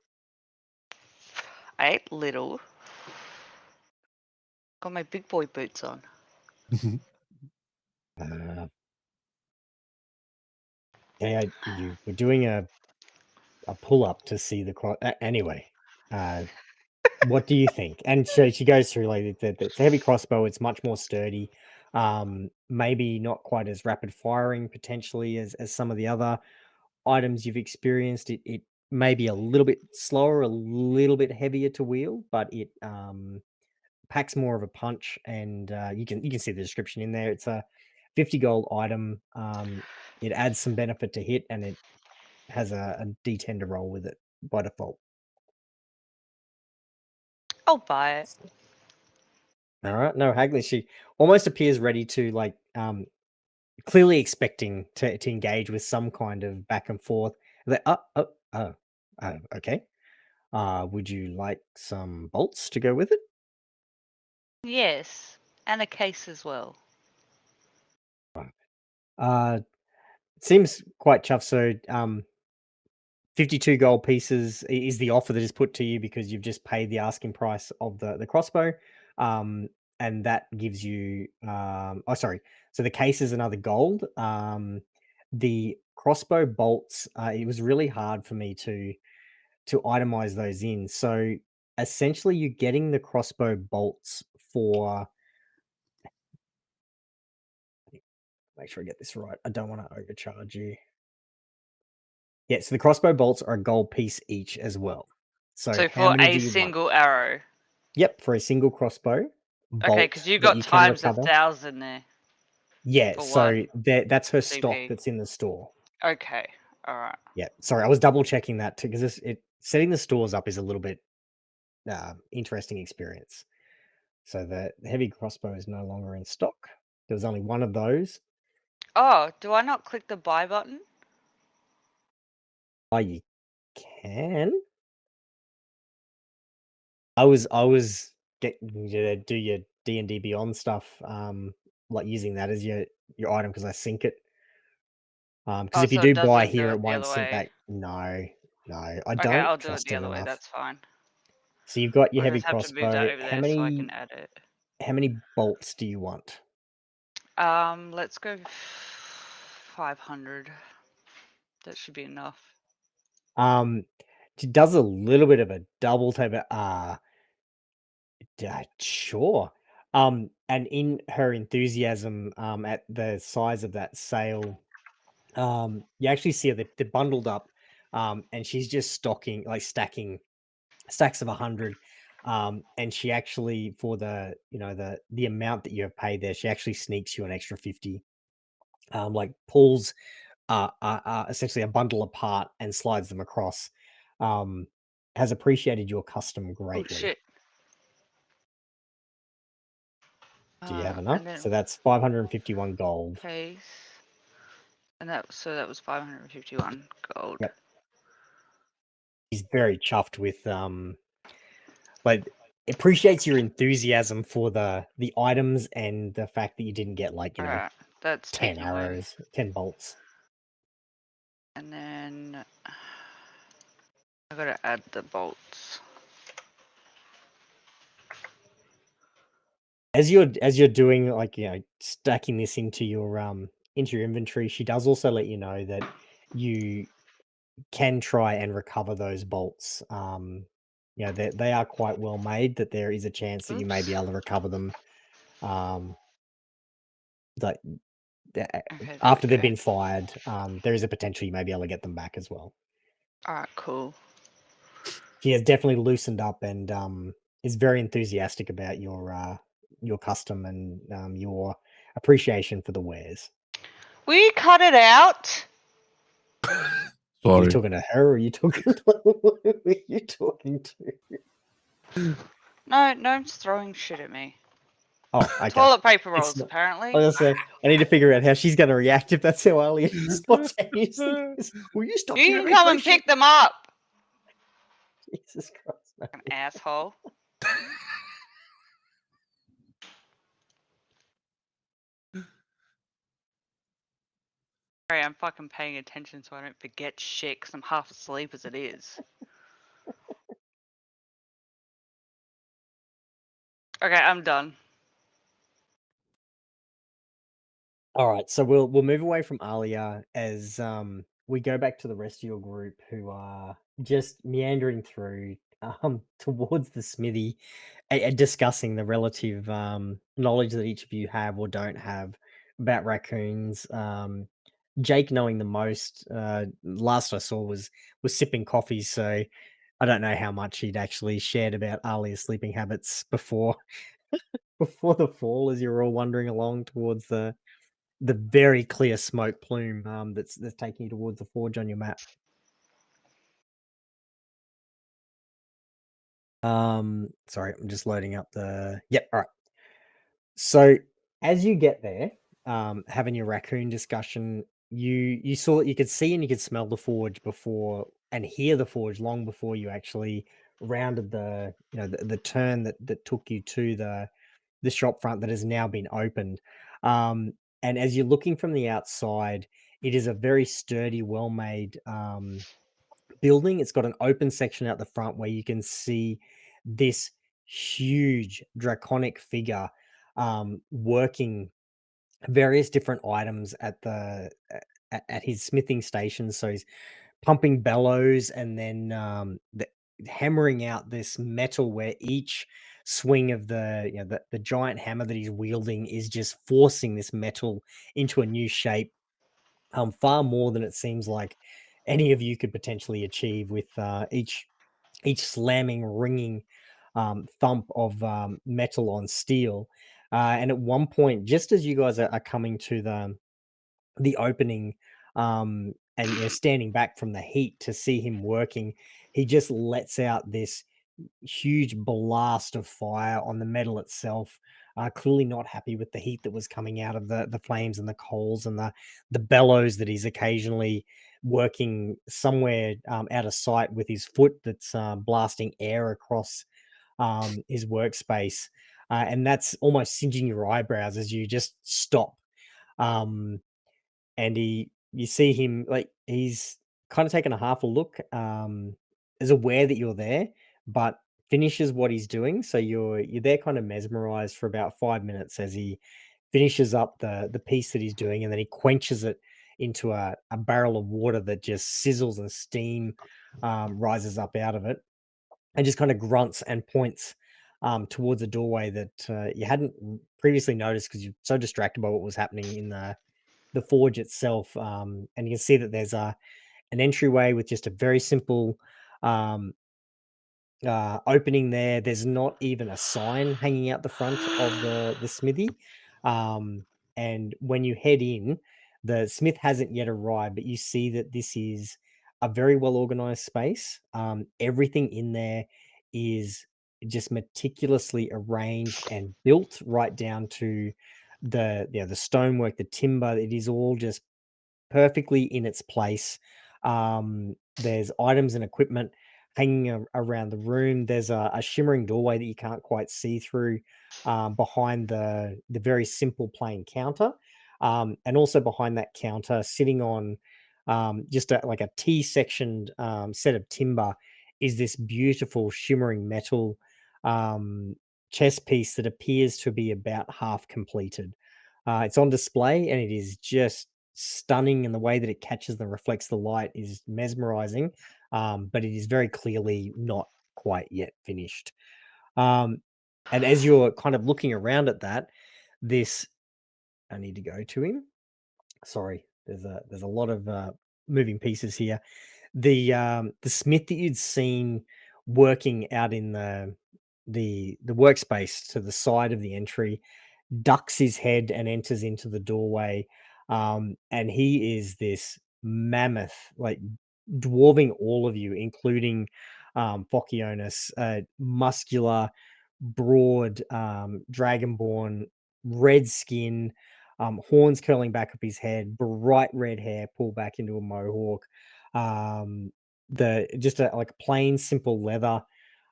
I ain't little. Got my big boy boots on. Uh, yeah, you were doing a pull up to see the anyway. What do you think? And so she goes through like it's a heavy crossbow. It's much more sturdy. Maybe not quite as rapid firing potentially as some of the other items you've experienced. It may be a little bit slower, a little bit heavier to wield, but it packs more of a punch. And you can see the description in there. It's a 50 gold item. It adds some benefit to hit, and it has a D10 to roll with it by default. I'll buy it. All right, no, Hagley, she almost appears ready to like clearly expecting to engage with some kind of back and forth. Like, okay. Would you like some bolts to go with it? Yes, and a case as well. Uh, seems quite chuffed. So, 52 gold pieces is the offer that is put to you because you've just paid the asking price of the crossbow. And that gives you, sorry. So the case is another gold. The crossbow bolts, it was really hard for me to itemize those in. So essentially you're getting the crossbow bolts for, make sure I get this right. I don't want to overcharge you. Yeah, so the crossbow bolts are a gold piece each as well. So how for many a do you want? single arrow. Yep, for a single crossbow Okay, bolt because you that got you can times recover. 1,000 there. Yeah, for so one that's her stock CP. that's in the store. Okay, all right. Yeah, sorry, I was double checking that too because setting the stores up is a little bit interesting experience. So the heavy crossbow is no longer in stock. There was only one of those. Oh, do I not click the buy button? Oh, you can. I was getting you to do your D&D Beyond stuff, like using that as your item because I sync it. Because if you so it do buy doesn't do here, it it the won't other sync way. back. No, I Okay, don't I'll do it trust the it other way. enough. That's fine. So you've got your I'll heavy just have to move that crossbow. over there so I can add it. How many bolts do you want? Let's go 500. That should be enough. She does a little bit of a double take, but sure. And in her enthusiasm, at the size of that sale, you actually see her, they're bundled up, and she's just stacking stacks of 100. And she actually, for the amount that you have paid there, she actually sneaks you an extra 50. Like pulls essentially a bundle apart and slides them across. Has appreciated your custom Oh greatly. shit. Do you have enough? And then So that's 551 gold. case. And that was 551 gold. Yep. He's very chuffed with like appreciates your enthusiasm for the items and the fact that you didn't get like, Alright, that's 10 taken away. arrows, 10 bolts. And then I gotta add the bolts. As you're doing, like, stacking this into your inventory, she does also let you know that you can try and recover those bolts. They are quite well made, that there is a chance that you may be Oops. able to recover them like Okay, there after we they've go. been fired. There is a potential you may be able to get them back as well. Alright, cool. She has definitely loosened up and is very enthusiastic about your custom and your appreciation for the wares. Will you cut it out? Are you Sorry. talking to her or are you talking who are you talking to? No, no one's throwing shit at me. Oh, okay. Toilet paper It's rolls, not- apparently. I was gonna say, I need to figure out how she's going to react if that's how Ali spontaneously goes, will you stop You giving can me come free and shit? pick them up, Jesus Christ. No. an asshole. Sorry, I'm fucking paying attention so I don't forget shit, because I'm half asleep as it is. Okay, I'm done. All right, so we'll move away from Alia as we go back to the rest of your group who are just meandering through towards the smithy, discussing the relative knowledge that each of you have or don't have about raccoons. Jake knowing the most. Last I saw was sipping coffee, so I don't know how much he'd actually shared about Alia's sleeping habits before before the fall, as you're all wandering along towards the very clear smoke plume that's taking you towards the forge on your map. Sorry, I'm just loading up the. Yep, all right. So as you get there, having your raccoon discussion, you saw, you could see and you could smell the forge before and hear the forge long before you actually rounded the turn that took you to the shop front that has now been opened. And as you're looking from the outside, it is a very sturdy, well-made building. It's got an open section out the front where you can see this huge draconic figure working various different items at at his smithing station. So he's pumping bellows and then hammering out this metal where each swing of the giant hammer that he's wielding is just forcing this metal into a new shape, far more than it seems like any of you could potentially achieve with each slamming, ringing thump of metal on steel. And at one point, just as you guys are coming to the opening, and standing back from the heat to see him working, he just lets out this huge blast of fire on the metal itself. Clearly not happy with the heat that was coming out of the flames and the coals and the bellows that he's occasionally working somewhere out of sight with his foot that's blasting air across his workspace. And that's almost singeing your eyebrows as you just stop. And you see him, like, he's kind of taken a half a look, is aware that you're there, but finishes what he's doing. So you're there kind of mesmerized for about 5 minutes as he finishes up the piece that he's doing, and then he quenches it into a barrel of water that just sizzles and steam rises up out of it, and just kind of grunts and points towards a doorway that you hadn't previously noticed because you're so distracted by what was happening in the forge itself. And you can see that there's an entryway with just a very simple um, opening there. There's not even a sign hanging out the front of the smithy. And when you head in, the smith hasn't yet arrived, but you see that this is a very well organized space. Everything in there is just meticulously arranged and built right down to the stonework, the timber. It is all just perfectly in its place. There's items and equipment hanging around the room. There's a shimmering doorway that you can't quite see through behind the very simple plain counter. And also behind that counter, sitting on just like a T-sectioned set of timber, is this beautiful shimmering metal chess piece that appears to be about half completed. It's on display and it is just stunning, and the way that it catches and reflects the light is mesmerizing, but it is very clearly not quite yet finished. And as you're kind of looking around at that, this I need to go to him. Sorry, there's a lot of moving pieces here. The smith that you'd seen working out in the workspace to the side of the entry ducks his head and enters into the doorway. And he is this mammoth, like dwarving all of you, including Phocyonis, muscular, broad, dragonborn, red skin, horns curling back up his head, bright red hair pulled back into a mohawk. The just like plain simple leather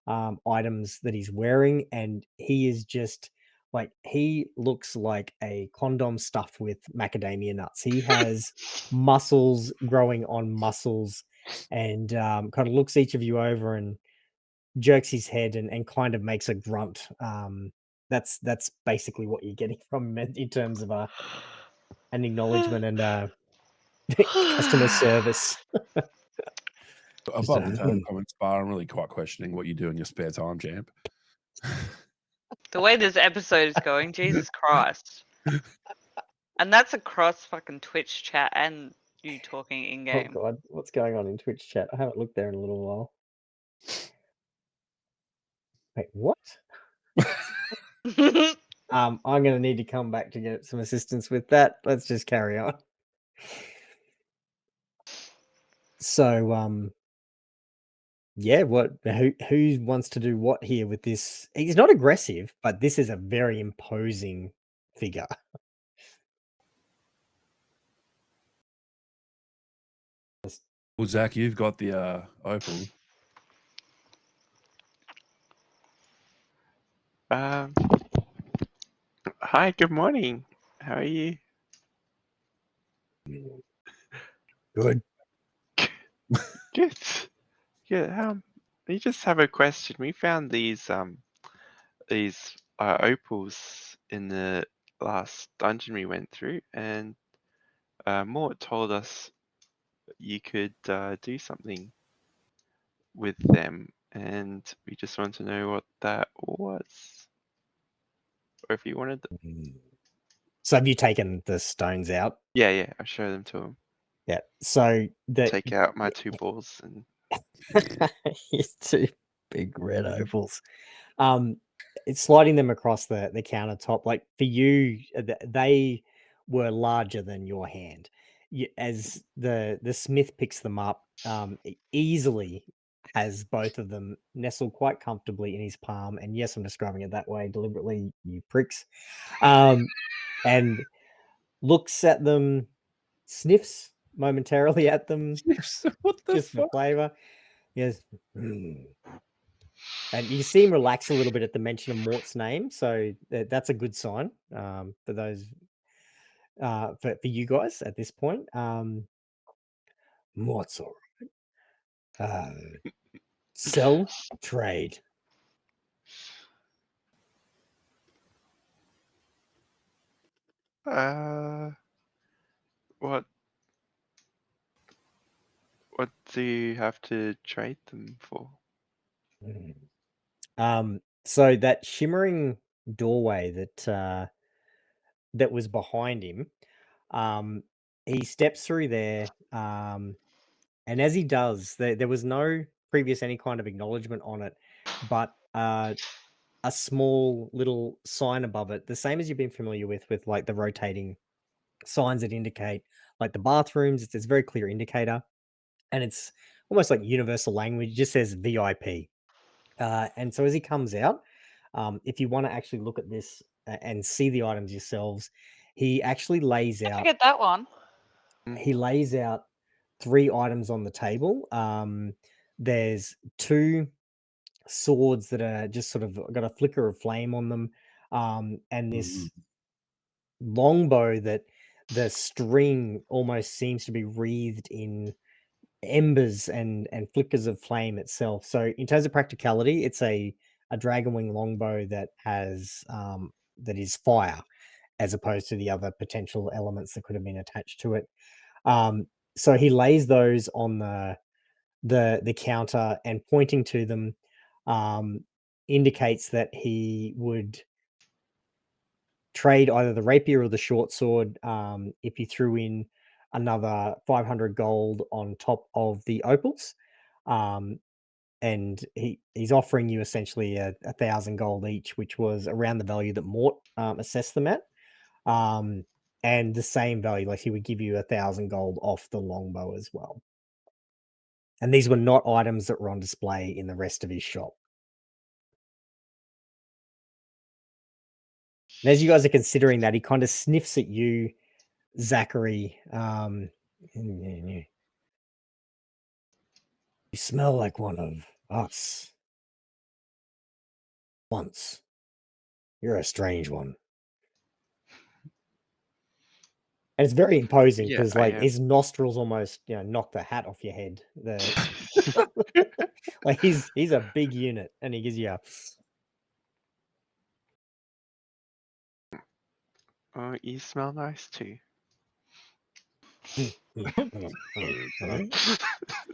items that he's wearing, and he is just like, he looks like a condom stuffed with macadamia nuts. He has muscles growing on muscles, and kind of looks each of you over and jerks his head and kind of makes a grunt. That's basically what you're getting from him in terms of an acknowledgement and customer service. Above the total comments bar, I'm really quite questioning what you do in your spare time, champ. The way this episode is going, Jesus Christ. And that's across fucking Twitch chat and you talking in Oh game. god, what's going on in Twitch chat? I haven't looked there in a little while. Wait, what? I'm gonna need to come back to get some assistance with that. Let's just carry on. So yeah, who wants to do what here with this? He's not aggressive, but this is a very imposing figure. Well, Zach, you've got the opal. Hi, good morning. How are you? Good. Good. Yeah. We just have a question. We found these opals in the last dungeon we went through, and Mort told us you could do something with them, and we just want to know what that was, or if you wanted them. So have you taken the stones out? Yeah, I'll show them to him. Yeah. So Take out my 2 balls and his 2 big red opals. It's sliding them across the countertop. Like for you, they were larger than your hand. As the smith picks them up, easily has both of them nestled quite comfortably in his palm. And yes, I'm describing it that way deliberately, you pricks. And looks at them, sniffs momentarily at them, What the just for fuck? flavor. Yes. And you see him relax a little bit at the mention of Mort's name, so that's a good sign for those for you guys at this point. Mort's all right. Sell, trade. what do you have to trade them for? So that shimmering doorway that was behind him, he steps through there, and as he does, there was no previous any kind of acknowledgement on it, but a small little sign above it, the same as you've been familiar with like the rotating signs that indicate like the bathrooms. It's this very clear indicator, and it's almost like universal language. It just says VIP. And so as he comes out, if you want to actually look at this and see the items yourselves, he actually lays I out. get that one. He lays out 3 items on the table. There's 2 swords that are just sort of got a flicker of flame on them, and this longbow that the string almost seems to be wreathed in embers and flickers of flame itself. So in terms of practicality, it's a dragonwing longbow that has that is fire, as opposed to the other potential elements that could have been attached to it. So he lays those on the counter, and pointing to them indicates that he would trade either the rapier or the short sword if you threw in another 500 gold on top of the opals. And he's offering you essentially a 1,000 gold each, which was around the value that Mort assessed them at. And the same value, like he would give you 1,000 gold off the longbow as well. And these were not items that were on display in the rest of his shop. And as you guys are considering that, he kind of sniffs at you, Zachary. You smell like one of us. Once. You're a strange one. And it's very imposing Yeah, because, I like, am. his nostrils almost, knock the hat off your head. Like he's a big unit, and he gives you a. Oh, you smell nice too.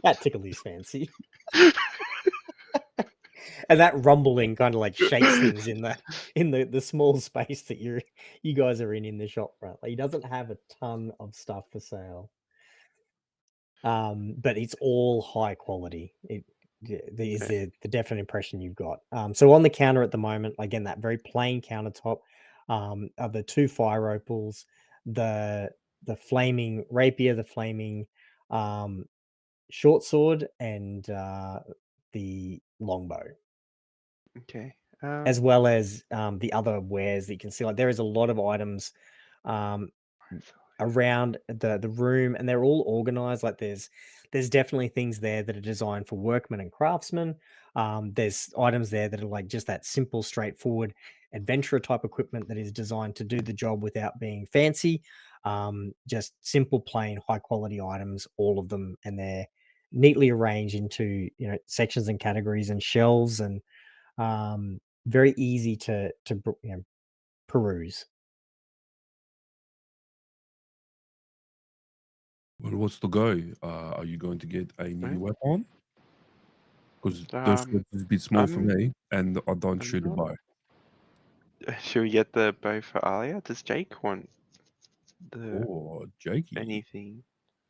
That tickled his fancy. And that rumbling kind of like shakes things in the small space that you guys are in the shop front. Like, he doesn't have a ton of stuff for sale, but it's all high quality. Is the definite impression you've got. So on the counter at the moment, again, that very plain countertop, are the 2 fire opals, the flaming rapier, the flaming short sword, and the longbow, Okay. as well as the other wares that you can see. Like, there is a lot of items around the room, and they're all organized. Like, there's definitely things there that are designed for workmen and craftsmen. There's items there that are like just that simple, straightforward adventurer type equipment that is designed to do the job without being fancy. Just simple, plain, high quality items, all of them, and they're neatly arranged into sections and categories and shelves, and very easy to peruse. Well, what's the go? Are you going to get a new Right. weapon? Because those swords is a bit small for I'm me, and I don't I'm shoot a not. bow. Should we get the bow for Alia? Does Jake want the Oh, Jakey. anything?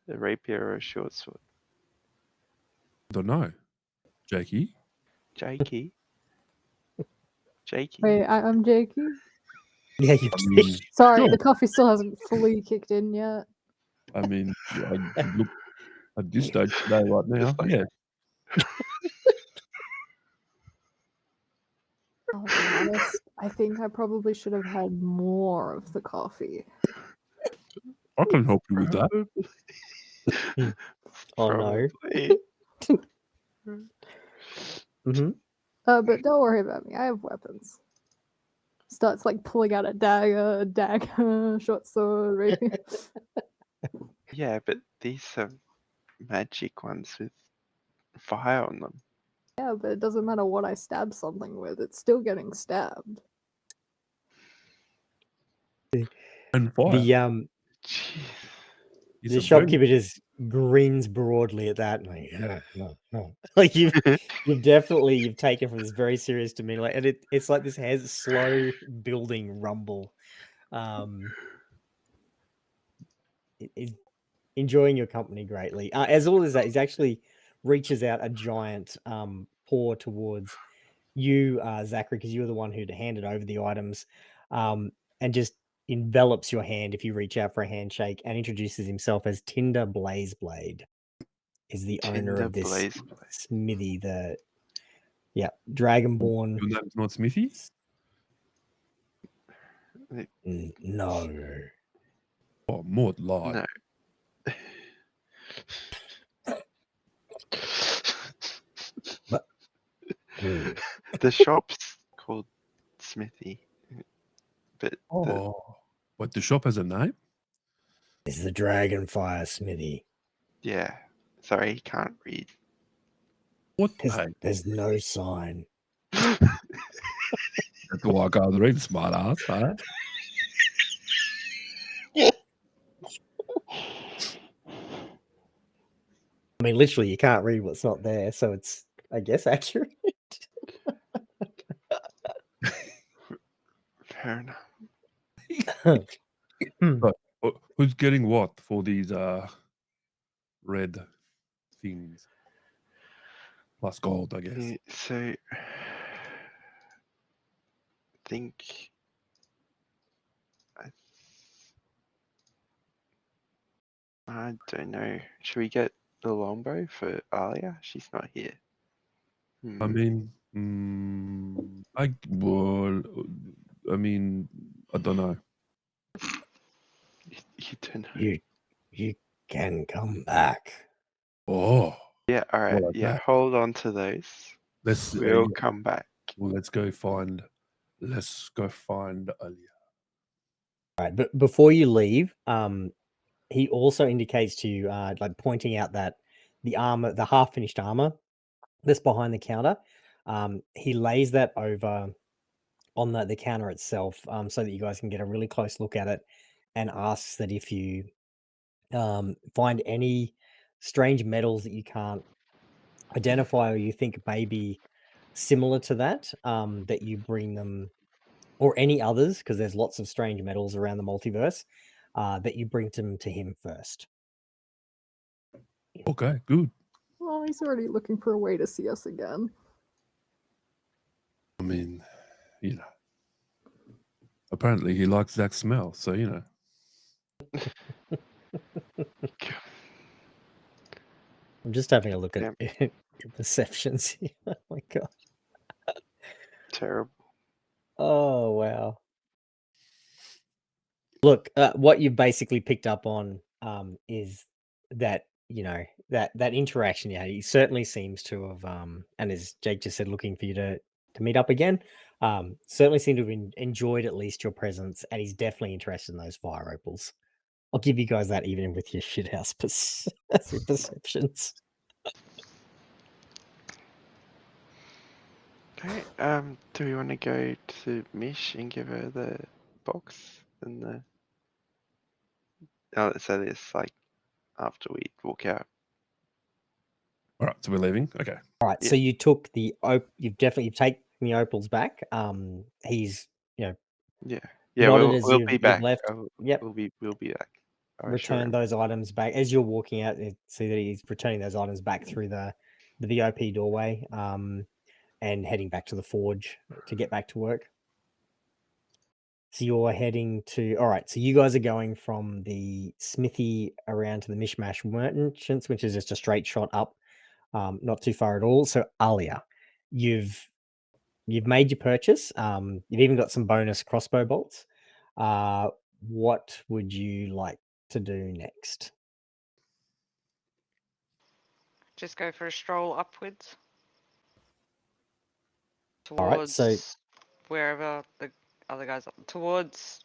The rapier or a short sword? Don't know. Jakey? Jakey? Jakey? Wait, I'm Jakey. Yeah, you I mean, Sorry, sure. the coffee still hasn't fully kicked in yet. I mean, I look at this stage today right now. Just like- Yeah. I'll be honest, I think I probably should have had more of the coffee. I can help you with that. Oh no. Probably. Mm-hmm. But don't worry about me. I have weapons. Starts like pulling out a dagger, short sword, rapier. Yeah, but these are magic ones with fire on them. Yeah, but it doesn't matter what I stab something with, it's still getting stabbed. And fire. The Jeez. It's the a very shopkeeper just grins broadly at that, and like, no. Like, you've taken from this very serious demeanor, like, and it's like this has slow building rumble. Is enjoying your company greatly. As all as that, he actually reaches out a giant paw towards you, Zachary, because you were the one who'd handed over the items, and just envelops your hand if you reach out for a handshake, and introduces himself as Tinder Blazeblade, is the owner Tinder of this Blazeblade. smithy. Dragonborn. Your name's not Smithy? No. Oh, Mort lied. No. The shop's called Smithy, but Oh, but the shop has a name? Is the dragonfire, Smithy? Yeah. Sorry, he can't read. What? Hey, There's no sign. that's why I can't read, smart ass, huh? I mean, literally, you can't read what's not there, so it's, I guess, accurate. Fair enough. But who's getting what for these red things? Plus gold, I guess. Yeah, so I think I don't know. Should we get the longbow for Alia? She's not here. I mean, I don't know. You don't know. You can come back. Oh, Yeah, all right. like Yeah, that. hold on to those. Let's We'll come back. well, let's go find Alia. All right, but before you leave, he also indicates to you, like pointing out that the armor, the half-finished armor that's behind the counter, he lays that over on the counter itself, so that you guys can get a really close look at it, and asks that if you find any strange metals that you can't identify or you think may be similar to that, that you bring them, or any others, because there's lots of strange metals around the multiverse, that you bring them to him first. Okay, good. Oh, he's already looking for a way to see us again. I mean, you know, apparently he likes that smell, so you know. I'm just having a look at Damn. your perceptions here. Oh my god. Terrible. Oh wow. Look, what you've basically picked up on is that, you know, that interaction. Yeah, he certainly seems to have, and as Jake just said, looking for you to meet up again. Certainly seem to have enjoyed at least your presence, and he's definitely interested in those fire opals. I'll give you guys that even with your shithouse perceptions. Okay. Do we want to go to Mish and give her the box and the? Oh, so it's like after we walk out. All right, so we're leaving. Okay. All right, so you took the you've taken the opals back. He's, you know, Yeah. nodded We'll as we'll you've be back. left. Yep. We'll be back. Return those items back as you're walking out. See that he's returning those items back through the VIP doorway, and heading back to the forge to get back to work. So you're heading to, all right, so you guys are going from the smithy around to the Mishmash Merchants, which is just a straight shot up, not too far at all. So Alia, you've made your purchase. You've even got some bonus crossbow bolts. What would you like to do next? Just go for a stroll upwards All right, towards so wherever the other guys are. Towards,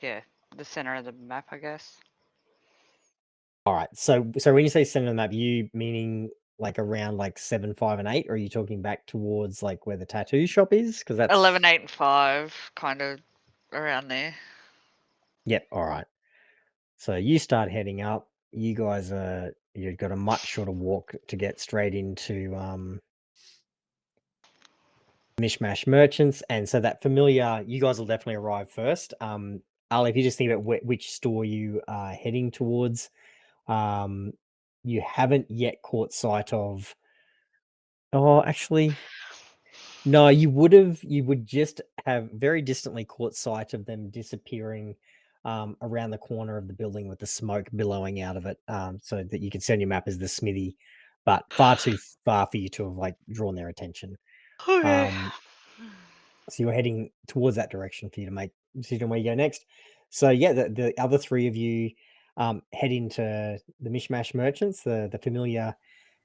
yeah, the center of the map, I guess. all right, so when you say center of the map, you meaning like around like 7, 5, and 8, or are you talking back towards like where the tattoo shop is? Because that's 11, 8, and 5, kind of around there. Yep. All right. So you start heading up. You guys you've got a much shorter walk to get straight into Mishmash Merchants, and so that familiar, you guys will definitely arrive first. Ali, if you just think about which store you are heading towards, you haven't yet caught sight of. Oh, actually, no, you would just have very distantly caught sight of them disappearing around the corner of the building with the smoke billowing out of it, so that you can see on your map as the smithy, but far too far for you to have like drawn their attention. Okay. So you're heading towards that direction for you to make a decision where you go next. So yeah, the other three of you head into the Mishmash Merchants, the familiar,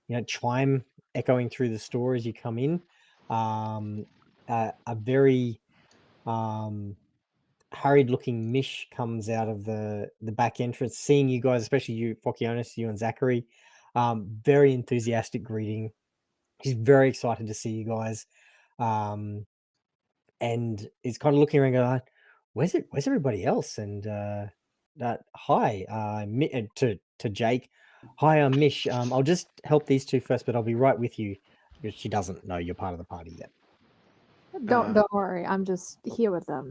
you know, chime echoing through the store as you come in. A very harried looking Mish comes out of the back entrance, seeing you guys, especially you, Fokionis, you and Zachary. Very enthusiastic greeting. He's very excited to see you guys. And is kind of looking around going, where's everybody else? And hi, to Jake. Hi, I'm Mish. I'll just help these two first, but I'll be right with you. Because she doesn't know you're part of the party yet. Don't worry, I'm just here with them.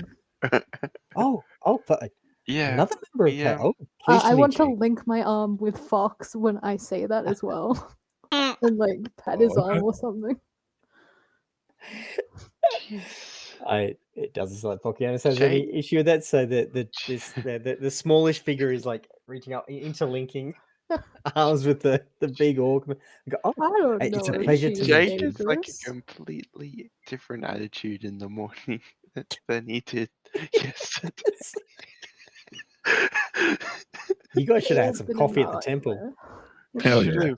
Yeah. Another member of yeah. Oh, pleased to I meet want to you. link my arm with Fox when I say that as well. Mm. And like pet his arm or something. Jeez. It doesn't like Pocahontas has any issue with that. So the smallish figure is like reaching out, interlinking arms with the big orc. Go, I don't it's a know if pleasure she's to meet Jake you. is like a dangerous. completely different attitude in the morning than he did yesterday. You guys should have had It's some been a coffee at the temple. nightmare. Hell Should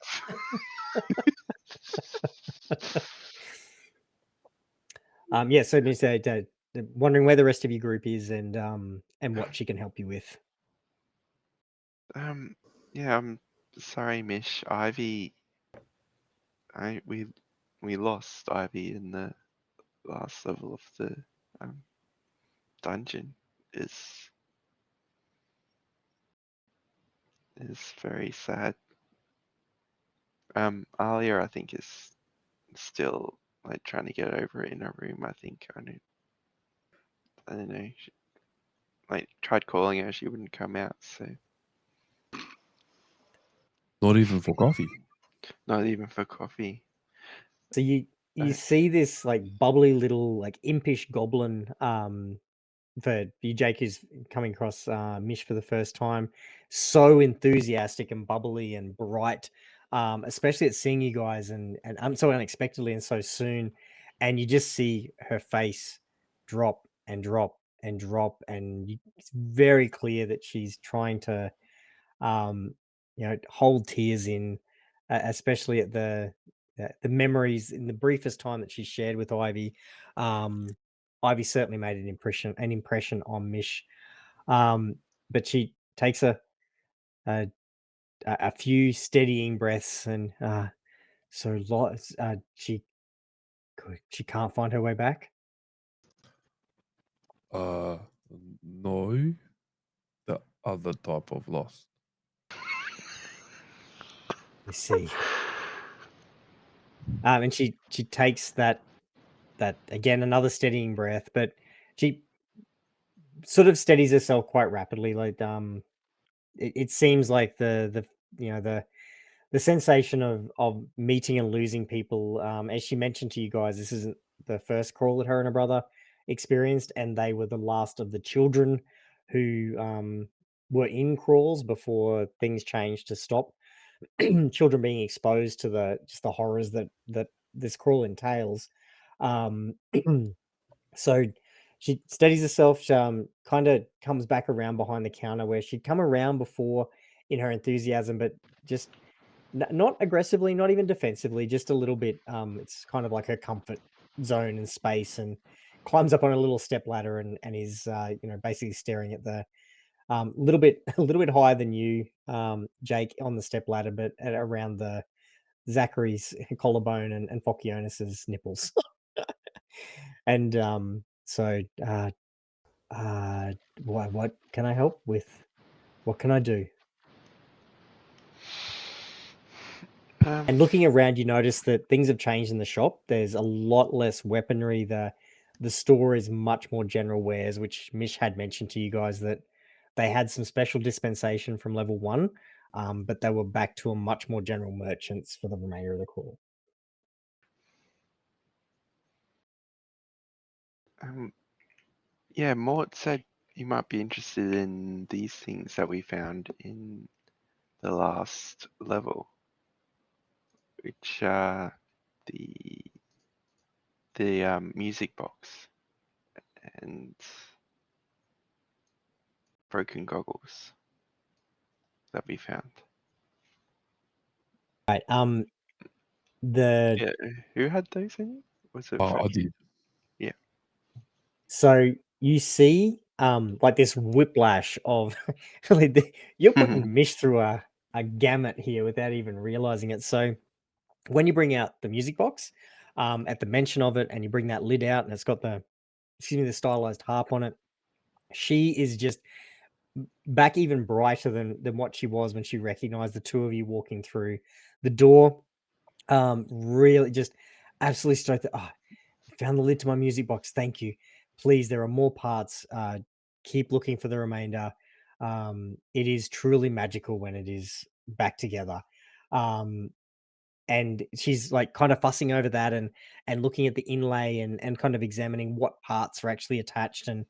yeah. Yeah. So Mr. Wondering where the rest of your group is and what she can help you with. Yeah, I'm sorry, Mish. Ivy, we lost Ivy in the last level of the dungeon. Is very sad. Alia, I think, is still like trying to get over it in her room. I think I don't know. She, like tried calling her, she wouldn't come out. So Not even for coffee. not even for coffee. So you see this like bubbly little like impish goblin. For you, Jake is coming across Mish for the first time. So enthusiastic and bubbly and bright, especially at seeing you guys and so unexpectedly and so soon. And you just see her face drop and drop and drop, and it's very clear that she's trying to, hold tears in, especially at the memories in the briefest time that she shared with Ivy. Ivy certainly made an impression on Mish. But she takes a few steadying breaths and she can't find her way back. No, the other type of lost. You see. And she takes that again, another steadying breath, but she sort of steadies herself quite rapidly. Like it seems like the sensation of meeting and losing people, as she mentioned to you guys, this isn't the first crawl that her and her brother experienced, and they were the last of the children who were in crawls before things changed to stop children being exposed to the horrors that this crawl entails. So she steadies herself. She, kind of comes back around behind the counter where she'd come around before in her enthusiasm, but just not aggressively, not even defensively, just a little bit. It's kind of like her comfort zone and space, and climbs up on a little step ladder and is basically staring at the a little bit higher than you, Jake, on the step ladder, but at around the Zachary's collarbone and Fokionis's nipples. And what can I help with? What can I do? And looking around, you notice that things have changed in the shop. There's a lot less weaponry. The store is much more general wares, which Mish had mentioned to you guys that they had some special dispensation from level 1, but they were back to a much more general merchants for the remainder of the crawl. Yeah, Mort said you might be interested in these things that we found in the last level, which are the music box and broken goggles that we found. Right. Yeah, who had those in? Was it? I did. So you see like this whiplash of you're putting Mish through a gamut here without even realizing it. So when you bring out the music box, at the mention of it, and you bring that lid out, and it's got the stylized harp on it, she is just back even brighter than what she was when she recognized the two of you walking through the door. Really just absolutely stoked that, oh, found the lid to my music box. Thank you. Please, there are more parts. Keep looking for the remainder. It is truly magical when it is back together. And she's like kind of fussing over that and looking at the inlay and kind of examining what parts are actually attached and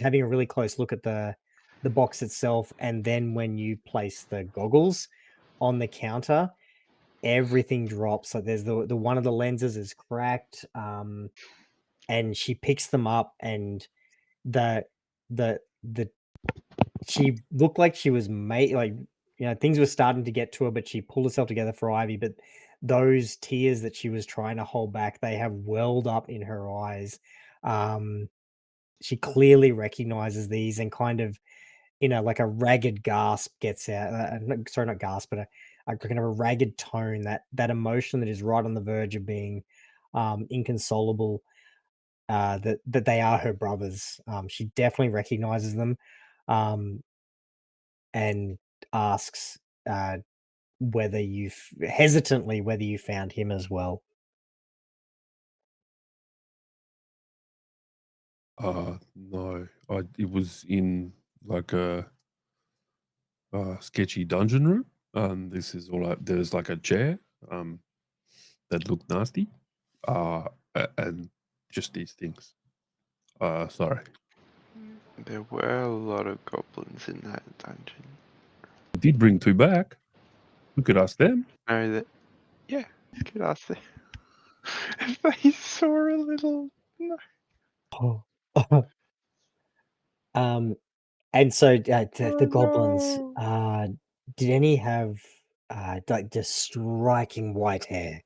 having a really close look at the box itself. And then when you place the goggles on the counter, everything drops. So there's the one of the lenses is cracked. And she picks them up, and the the she looked like she was made like, things were starting to get to her, but she pulled herself together for Ivy. But those tears that she was trying to hold back, they have welled up in her eyes. She clearly recognizes these and kind of, like a ragged gasp gets out. Sorry, not gasp, but a kind of a ragged tone, that emotion that is right on the verge of being inconsolable. That they are her brothers. She definitely recognizes them, and asks whether hesitantly whether you found him as well. No, it was in like a sketchy dungeon room. This is all. There's like a chair that looked nasty, and just these things. Sorry. There were a lot of goblins in that dungeon. I did bring two back. We could ask them. No, that yeah, you could ask them if they saw a little. No. Oh. And so the goblins, no. did any have like just striking white hair?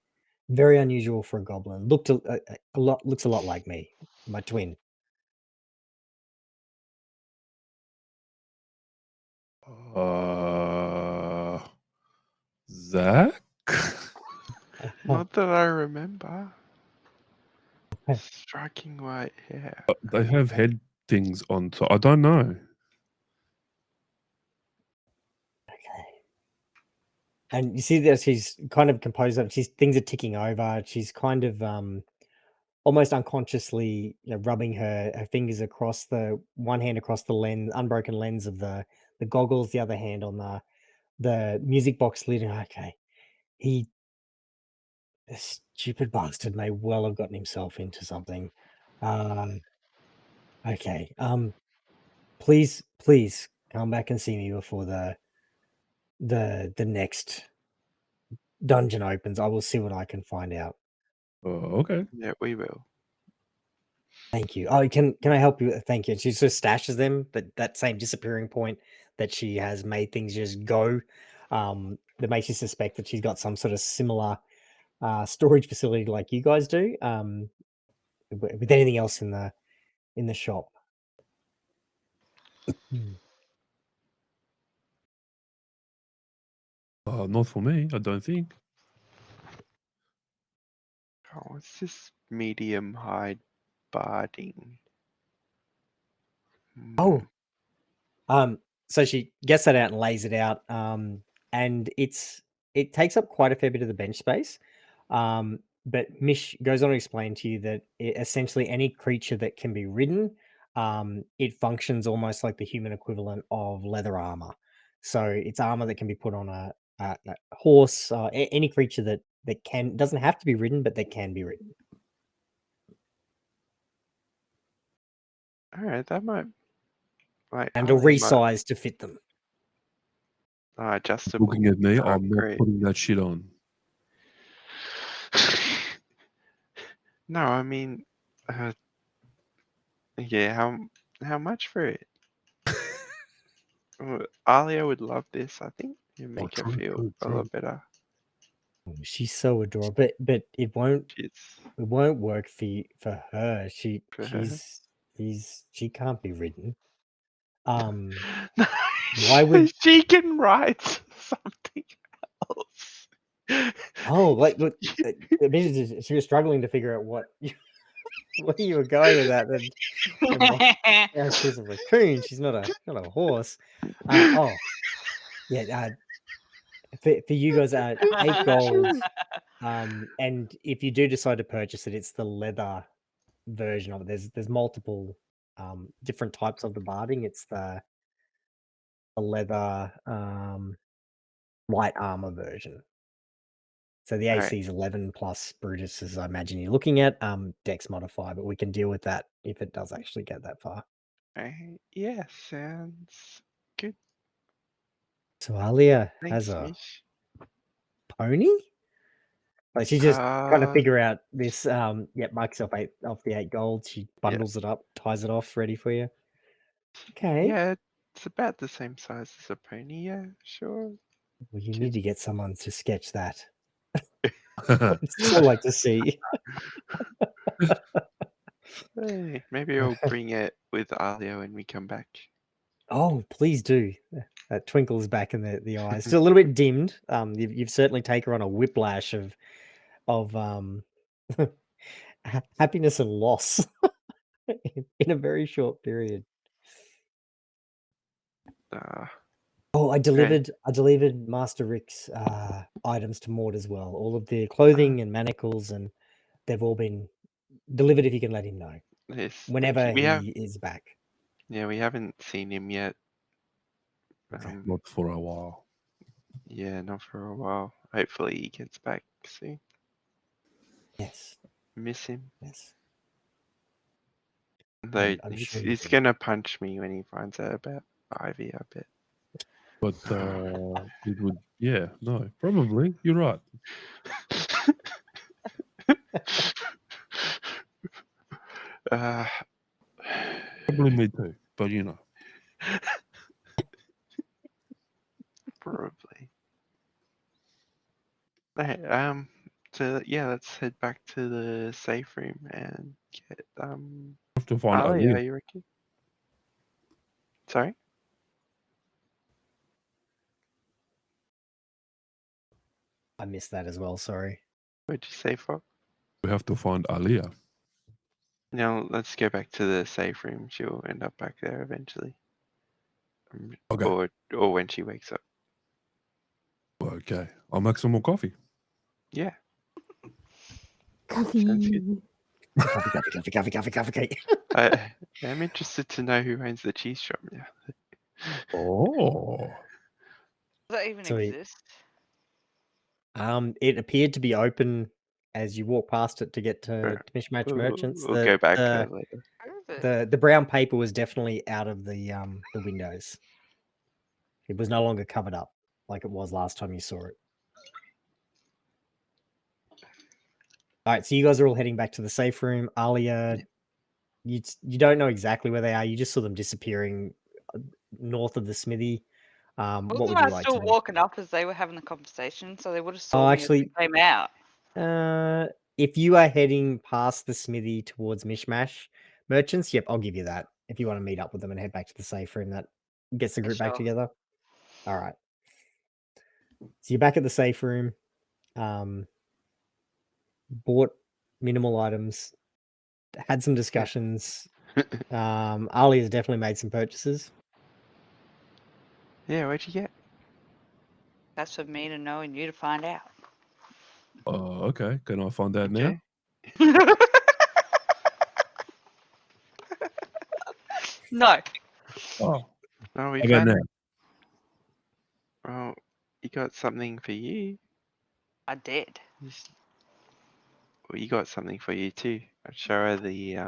Very unusual for a goblin. Looks a lot like me, my twin. Zach. Not that I remember. Striking white hair. They have head things on, so I don't know. Okay. And you see that she's kind of composed of things are ticking over. She's kind of almost unconsciously, rubbing her fingers across one hand across the unbroken lens of the goggles, the other hand on the music box lid. Okay. The stupid bastard may well have gotten himself into something. Okay. Please come back and see me before the next dungeon opens. I will see what I can find out. Okay. Yeah, we will. Thank you. Oh, can I help you? Thank you. She just stashes them, that same disappearing point that she has made things just go. That makes you suspect that she's got some sort of similar storage facility like you guys do. With anything else in the shop. Not for me, I don't think. Oh, it's this medium high barding. Oh, so she gets that out and lays it out, and it takes up quite a fair bit of the bench space. But Mish goes on to explain to you that essentially any creature that can be ridden, it functions almost like the human equivalent of leather armor. So it's armor that can be put on a horse, any creature that doesn't have to be ridden, but that can be ridden. All right, that might And I are think might resized to fit them. adjustable. Looking at me, Oh, I'm not great. putting that shit on. No, I mean, yeah. How much for it? Alia would love this. I think it'd make her feel a lot better. Oh, she's so adorable, but it won't It's work for her. for her. She's She can't be ridden. Why Why would- she can write something else? Oh, like look, she was struggling to figure out what where you were going with that. And yeah, she's a raccoon. She's not a horse. Oh, yeah. For you guys, 8 gold. And if you do decide to purchase it, it's the leather version of it. There's multiple different types of the barding. It's the leather light armor version. So the Right. AC is 11 plus Brutus, as I imagine you're looking at. Dex modifier, but we can deal with that if it does actually get that far. Right. Yeah, sounds good. So Alia Thanks, has a Mish. pony? Like she's just trying to Uh, figure out this. Marks off the 8 gold. She bundles it up, ties it off, ready for you. Okay. Yeah, it's about the same size as a pony. Yeah, sure. Well, you need to get someone to sketch that. I'd still like to see. Hey, maybe I'll bring it with Alia when we come back. Oh, please do. That twinkle is back in the eyes. Still a little bit dimmed. You've certainly taken on a whiplash of happiness and loss in a very short period. Oh, I delivered Master Rick's items to Mort as well. All of the clothing and manacles, and they've all been delivered. If you can let him know Yes, whenever we he is back. Yeah, we haven't seen him yet. Not for a while. Yeah, not for a while. Hopefully he gets back soon. Yes. Miss him. Yes. Though I'm sure he's gonna punch me when he finds out about Ivy, I bet. But it would, probably. You're right. Probably me too, but you know. Probably. Okay, so yeah, let's head back to the safe room and get Have to find Alia, Alia. you reckon? Sorry? I missed that as well. Sorry. What'd you say, Fox? We have to find Alia. Now let's go back to the safe room. She'll end up back there eventually. Okay. Or when she wakes up. Okay. I'll make some more coffee. Yeah. Coffee. Sounds good. Coffee. I'm interested to know who owns the cheese shop now. Oh. Does that even Sweet. exist? It appeared to be open as you walk past it to get to Mishmatch Merchants. We'll go back there later. Where is it? The brown paper was definitely out of the windows. It was no longer covered up like it was last time you saw it. All right, so you guys are all heading back to the safe room. Alia, you don't know exactly where they are. You just saw them disappearing north of the smithy. What Wasn't would I you like to still do? walking up as they were having the conversation? So they would have Oh, saw me as actually, they came out. if you are heading past the smithy towards Mishmash Merchants, yep, I'll give you that. If you want to meet up with them and head back to the safe room, that gets the group back Sure. together. All right. So you're back at the safe room. Bought minimal items. Had some discussions. Ali has definitely made some purchases. Yeah, what'd you get? That's for me to know and you to find out. Okay. Can I find out now? No. Oh. Oh, we I got found now. it. Oh, you got something for you. I did. Well, you got something for you too. I'll show her the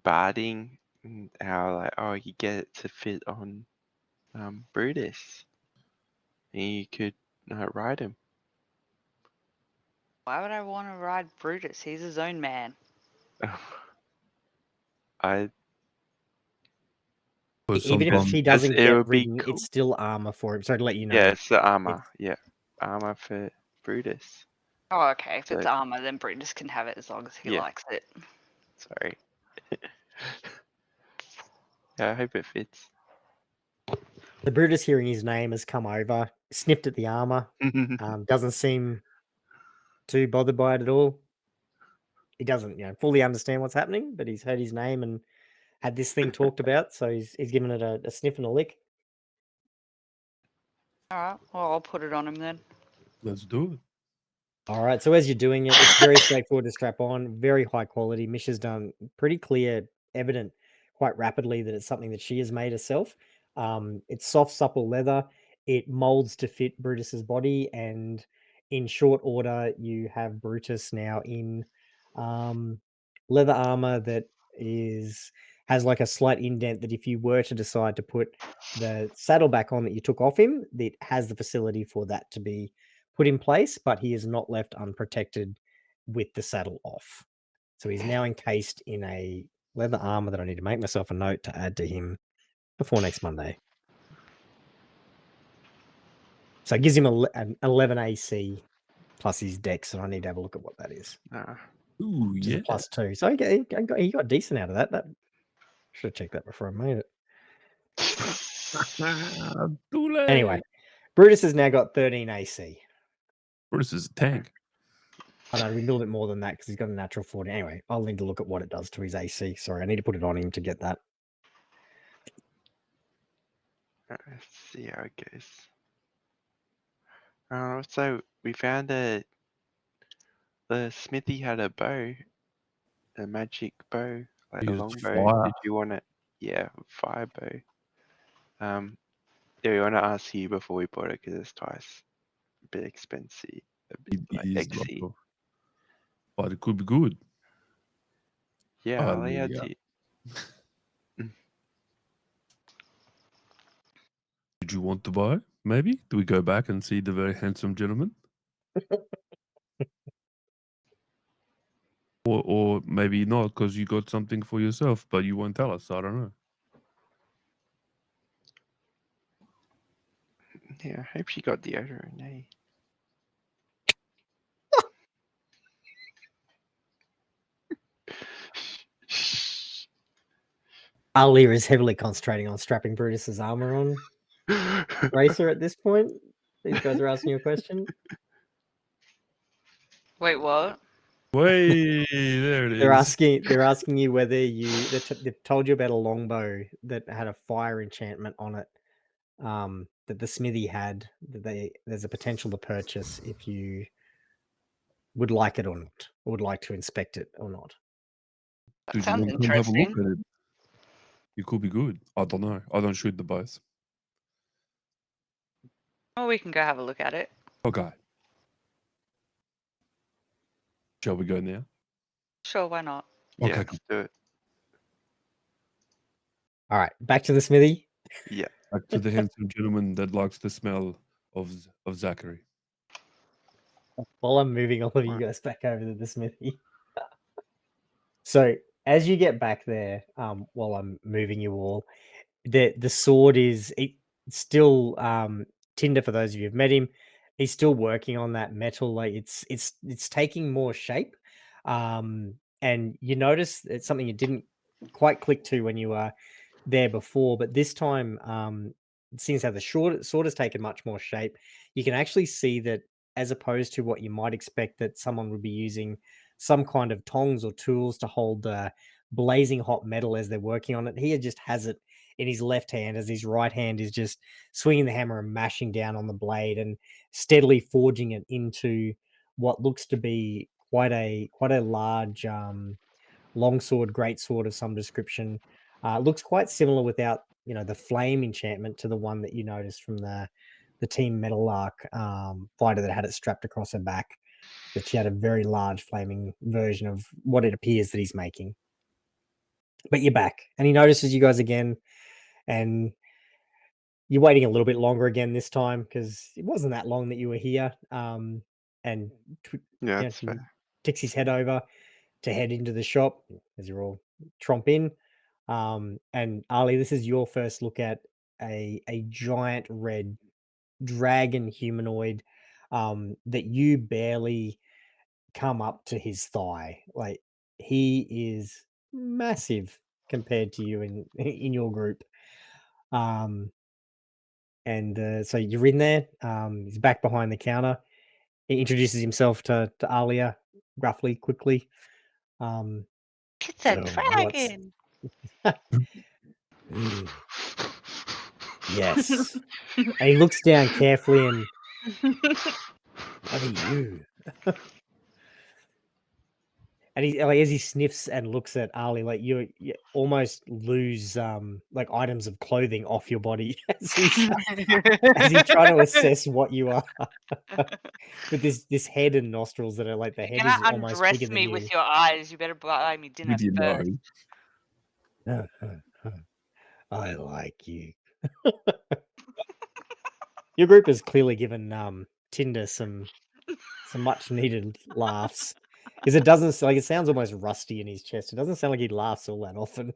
barding and how you get it to fit on Brutus. And you could ride him. Why would I want to ride Brutus? He's his own man. Even if he doesn't it get would be ridden, cool. it's still armor for him. So to let you know. Yeah, it's the armor. Yeah, armor for Brutus. Oh, okay. If it's So- armor, then Brutus can have it as long as he Yeah. likes it. Sorry. Yeah, I hope it fits. The Brutus, hearing his name, has come over, sniffed at the armor, doesn't seem too bothered by it at all. He doesn't, fully understand what's happening, but he's heard his name and had this thing talked about, so he's given it a sniff and a lick. All right. Well, I'll put it on him then. Let's do it. All right, so as you're doing it, it's very straightforward to strap on, very high quality. Misha's done pretty clear, evident quite rapidly that it's something that she has made herself. It's soft, supple leather. It molds to fit Brutus's body, and in short order, you have Brutus now in leather armor that has like a slight indent that if you were to decide to put the saddle back on that you took off him, it has the facility for that to be put in place, but he is not left unprotected with the saddle off. So he's now encased in a leather armor that I need to make myself a note to add to him before next Monday. So it gives him an 11 AC plus his dex, and I need to have a look at what that is. Ooh, Which is yeah. a +2. So he got decent out of that. Should have checked that before I made it. Anyway, Brutus has now got 13 AC. Brutus is a tank. I know, we build it more than that because he's got a natural 40. Anyway, I'll need to look at what it does to his AC. Sorry, I need to put it on him to get that. Let's see how it goes. So we found the smithy had a bow, a magic bow, like a Used long bow. fire. Did you want it? Yeah, fire bow. Yeah, we want to ask you before we bought it because it's twice a bit expensive, a bit It is XC. but it could be good. Yeah, I'll lay out to you. Did you want to buy? Maybe? Do we go back and see the very handsome gentleman? Or maybe not because you got something for yourself, but you won't tell us. I don't know. Yeah, I hope she got deodorant. Hey. Alia is heavily concentrating on strapping Brutus's armor on Racer at this point. These guys are asking you a question. Wait, what? Way there it is. They're asking you whether they've told you about a longbow that had a fire enchantment on it. That the smithy had, that there's a potential to purchase if you would like it or not, or would like to inspect it or not. That Did you sounds want to come have a look interesting. at it? It could be good. I don't know. I don't shoot the bows. Well, we can go have a look at it. Okay. Shall we go now? Sure, why not? Yeah, Okay, let's do it. All right, back to the smithy. Yeah. Back to the handsome gentleman that likes the smell of Zachary. While I'm moving all of you guys back over to the smithy. So as you get back there, while I'm moving you all, the sword is still Tinder. For those of you who've met him, he's still working on that metal. Like it's taking more shape. And you notice it's something you didn't quite click to when you were there before, but this time, seeing how the sword has taken much more shape, you can actually see that as opposed to what you might expect that someone would be using some kind of tongs or tools to hold the blazing hot metal as they're working on it. He just has it in his left hand as his right hand is just swinging the hammer and mashing down on the blade and steadily forging it into what looks to be quite a large longsword, great sword of some description. Looks quite similar without the flame enchantment to the one that you noticed from the Team Metal Arc fighter that had it strapped across her back. That she had a very large flaming version of what it appears that he's making. But you're back, and he notices you guys again, and you're waiting a little bit longer again this time because it wasn't that long that you were here. And Yeah, that's he fair. ticks his head over to head into the shop as you're all tromp in. And Ali, this is your first look at a giant red dragon humanoid that you barely come up to his thigh. Like he is massive compared to you in your group. So you're in there. He's back behind the counter. He introduces himself to Alia roughly, quickly. It's a So what's dragon. Mm, yes. And he looks down carefully and what are you? And he like as he sniffs and looks at Ali, like you almost lose like items of clothing off your body as he's trying to assess what you are. With this head and nostrils that are like the You're head gonna is almost bigger undress than me you. with your eyes. You better buy me dinner With your first. nose. I like you. Your group has clearly given Tinder some much needed laughs. Because it doesn't like it sounds almost rusty in his chest. It doesn't sound like he laughs all that often.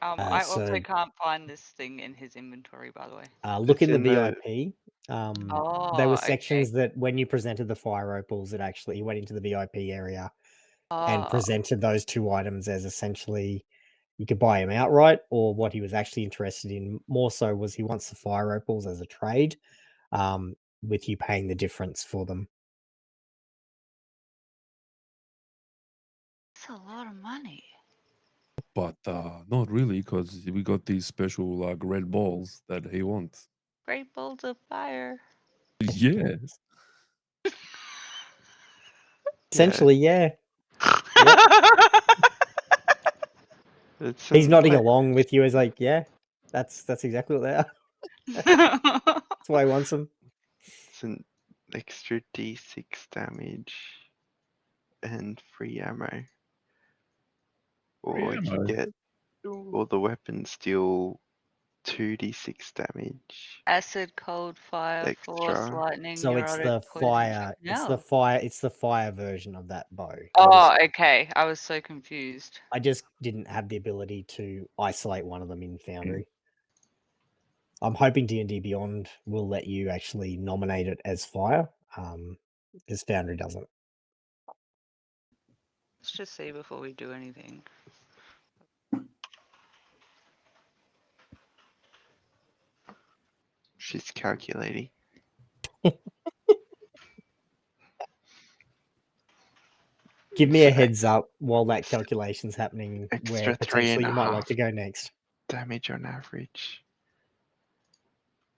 I also So can't find this thing in his inventory, by the way. look It's in the in the- VIP. Oh, There were okay. sections that when you presented the fire opals, it actually went into the VIP area and Oh, presented those two items as essentially you could buy him outright, or what he was actually interested in more so was he wants the fire opals as a trade, with you paying the difference for them. that's a lot of money. But not really, because we got these special like red balls that he wants. Great balls of fire. Yes. Essentially, yeah. It's He's an, nodding like, along with you as like, yeah, that's exactly what they are. That's why he wants them. it's an extra D6 damage and free ammo. Or you ammo? get all the weapons deal 2d6 damage Acid, cold, fire, force, extra. lightning, So it's neurotic, the poison. fire. No. It's the fire version of that bow. Oh, okay. I was so confused. I just didn't have the ability to isolate one of them in Foundry. I'm hoping D&D Beyond will let you actually nominate it as fire, because Foundry doesn't. Let's just see before we do anything. She's calculating. Give me a So heads up while that calculation's happening where extra potentially you might 3.5 like to go next. damage on average.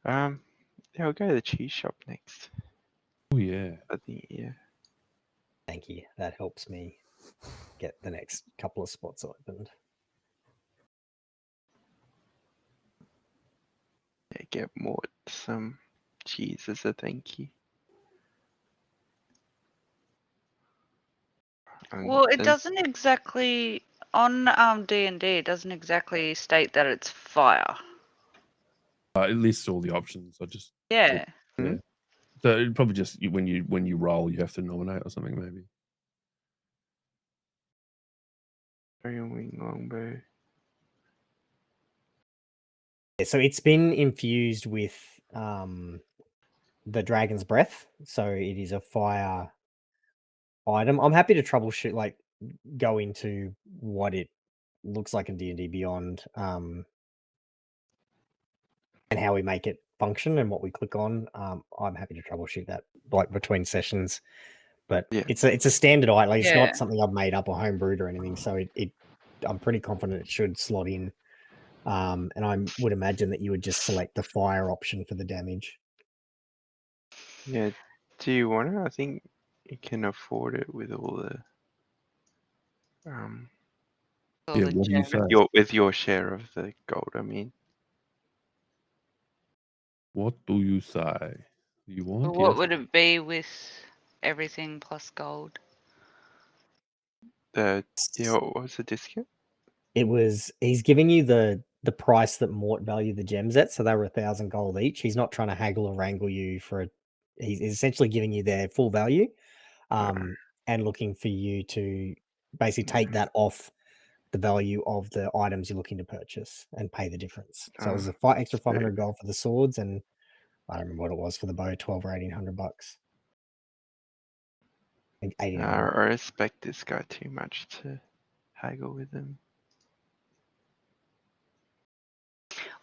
Yeah, we'll go to the cheese shop next. Oh yeah. I think, yeah. Thank you. That helps me get the next couple of spots opened. Yeah, get more some cheese as a thank you. Well, it And doesn't exactly on D&D. It doesn't exactly state that it's fire. It lists all the options. I just Yeah. yeah. So it probably just when you roll, you have to nominate or something maybe. Iron wing longbow. Yeah, so it's been infused with the dragon's breath, so it is a fire item. I'm happy to troubleshoot, like go into what it looks like in D&D Beyond, and how we make it function and what we click on. I'm happy to troubleshoot that like between sessions. But Yeah. it's a standard item. Like, it's Yeah. not something I've made up or homebrewed or anything. So it I'm pretty confident it should slot in. And I would imagine that you would just select the fire option for the damage. Yeah. Do you want to? I think you can afford it with all the All Yeah, the what do you gems. say? with your share of the gold. I mean, What do you say? You want? What Yes. would it be with everything plus gold? yeah. What was the discount? He's giving you the price that Mort valued the gems at, so they were 1,000 gold each. He's not trying to haggle or wrangle you for a. He's essentially giving you their full value, and looking for you to basically take that off the value of the items you're looking to purchase and pay the difference. So it was extra 500 gold for the swords, and I don't remember what it was for the bow, 12 or 1,800 bucks. Like 1800. I respect this guy too much to haggle with him.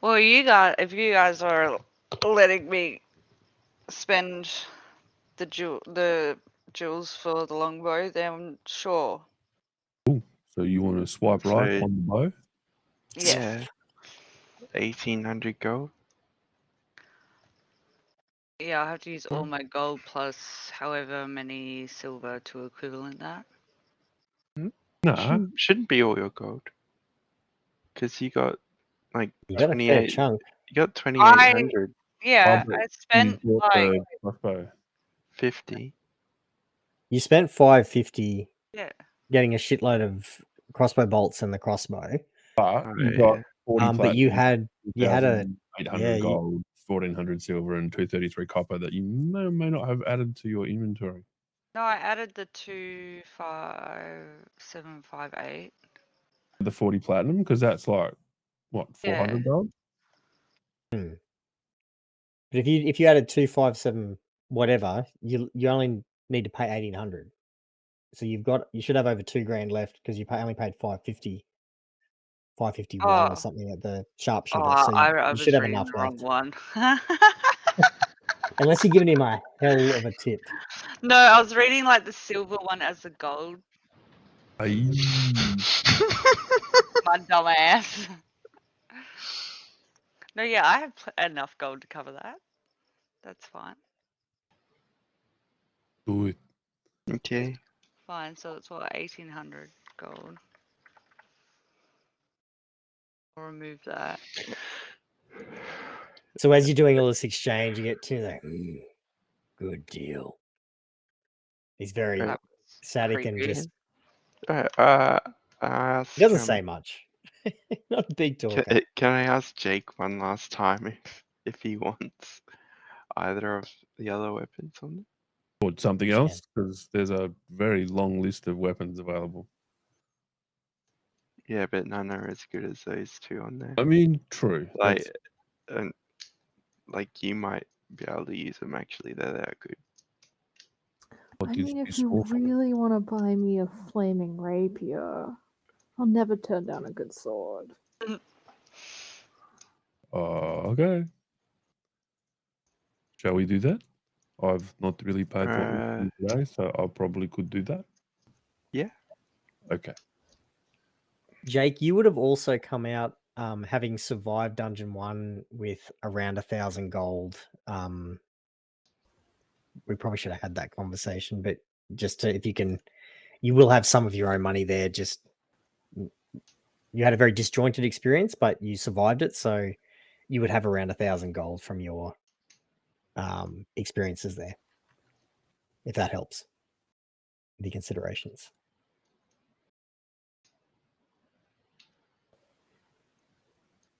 Well, if you guys are letting me spend the jewels for the longbow, then sure. So you want to swipe right So- on the bow? Yes. Yeah. 1800 gold. Yeah, I have to use all my gold plus however many silver to equivalent that. Nah. Shouldn't be all your gold. Because you got like You got a fair 28. chunk. You got 2800. Yeah, but I you spent bought like the crossbow. 50. You spent 550 yeah. getting a shitload of crossbow bolts and the crossbow. But Oh, you got yeah. 40 But you platinum, had a 2,800 yeah, gold, 1,400 silver, and 233 copper that you may or may not have added to your inventory. No, I added the 25758. The 40 platinum, because that's like, what, 400 Yeah. gold? but if you added 257 whatever, you only need to pay 1800. So you should have over $2,000 left because you only paid 550, 551 or Oh, something at the sharpshooter. oh, So I you was should have reading enough the wrong left. one. Unless you're giving him a hell of a tip. No, I was reading like the silver one as the gold. Aye. My dumb ass. No, yeah, I have enough gold to cover that. That's fine. Do it. Okay. Fine, so it's what, 1800 gold. I'll remove that. So as you're doing all this exchange, you get to like, good deal. He's very Right. static and creepy. just Alright, he doesn't say much. Not a big talker. Can I ask Jake one last time if he wants either of the other weapons on it? Or something Yes, else, because there's a very long list of weapons available. Yeah, but none are as good as those two on there. I mean, true. Like, That's- and like you might be able to use them. Actually, they're that good. what I is mean, if this you all for? really want to buy me a flaming rapier, I'll never turn down a good sword. Okay. Shall we do that? I've not really paid what we do today, so I probably could do that. Yeah. Okay. Jake, you would have also come out having survived Dungeon 1 with around 1,000 gold. We probably should have had that conversation, but just if you can, you will have some of your own money there. Just you had a very disjointed experience, but you survived it, so you would have around 1,000 gold from your experiences there, if that helps. The considerations.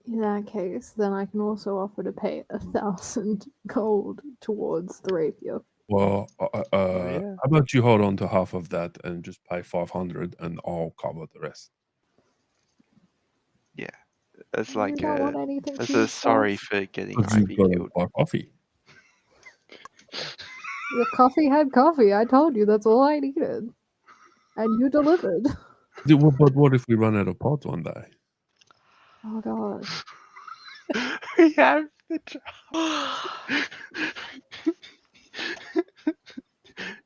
In that case, then I can also offer to pay 1,000 gold towards the rapier. Well, yeah. how about you hold on to half of that and just pay 500, and I'll cover the rest. It's You like don't want a anything as for a sorry yourself? for getting Because you've Ivy got to killed. buy coffee. Your coffee had coffee. I told you that's all I needed. And you delivered. But what if we run out of pods one day? Oh god. We have the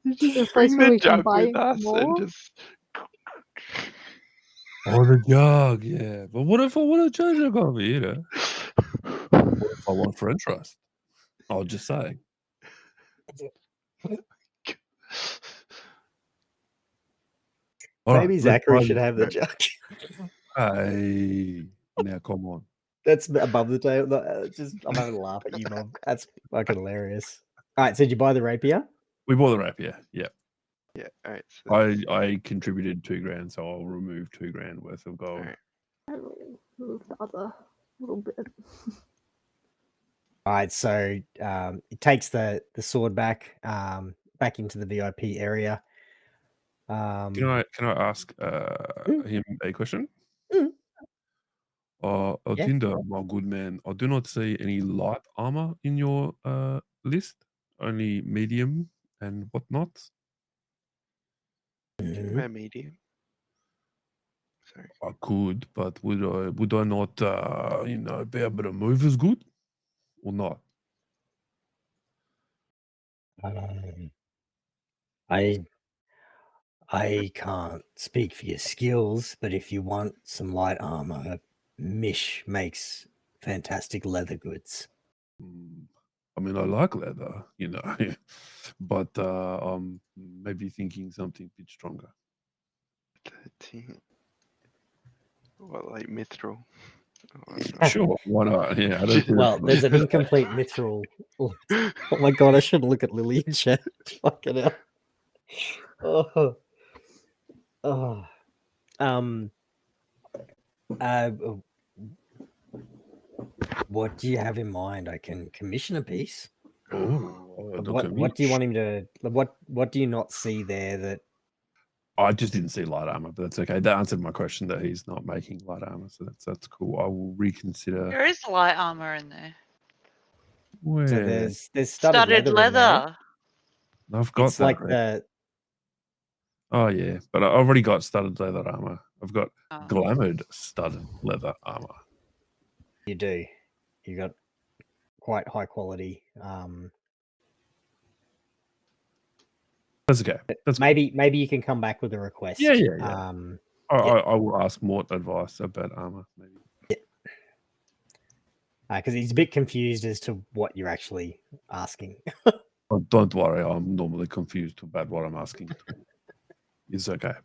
You Is there a just place bring where the we can jug buy with us more? and just. Oh, the jug, yeah. But what if I want to change the coffee, you know? What if I want French roast? I'll just say. All right, Maybe let's Zachary try should this. have the jug. Hey, now come on. That's above the table. Just I'm having a laugh at you, Mom. That's fucking hilarious. All right, so did you buy the rapier? We bought the rapier, yeah. Yeah, alright. So I contributed $2,000, so I'll remove $2,000 worth of gold. Alright. I will move the other little bit. All right, so it takes the sword back into the VIP area. Can I ask him a question? Mm. Yeah. Tinder, my good man, I do not see any light armor in your list. Only medium and whatnot. Mhm. Wear medium. Sorry. I could, but would I not be able to move as good or not? Um, I I can't speak for your skills, but if you want some light armor, Mish makes fantastic leather goods. Mm, I mean, I like leather, but I'm maybe thinking something a bit stronger. 13. What, like mithril? Oh, Sure, why not? Yeah, I don't see Well, that. there's an incomplete mithril. Oh my god, I should look at Lily in chat. Fucking hell. Oh. Oh. Uh, what do you have in mind? I can commission a piece. Oh, What do you want him to? What do you not see there that? I just didn't see light armor, but that's okay. That answered my question that he's not making light armor, so that's cool. I will reconsider. There is light armor in there. Where So there's studded, Studded leather in there. leather. I've got It's that. like already. the Oh yeah, but I've already got studded leather armor. I've got Oh. glamored studded leather armor. you do. You got quite high quality. That's okay. That's Maybe you can come back with a request. Yeah. Yeah. I will ask Mort advice about armor, maybe. Because he's a bit confused as to what you're actually asking. Oh, don't worry, I'm normally confused about what I'm asking. It's okay.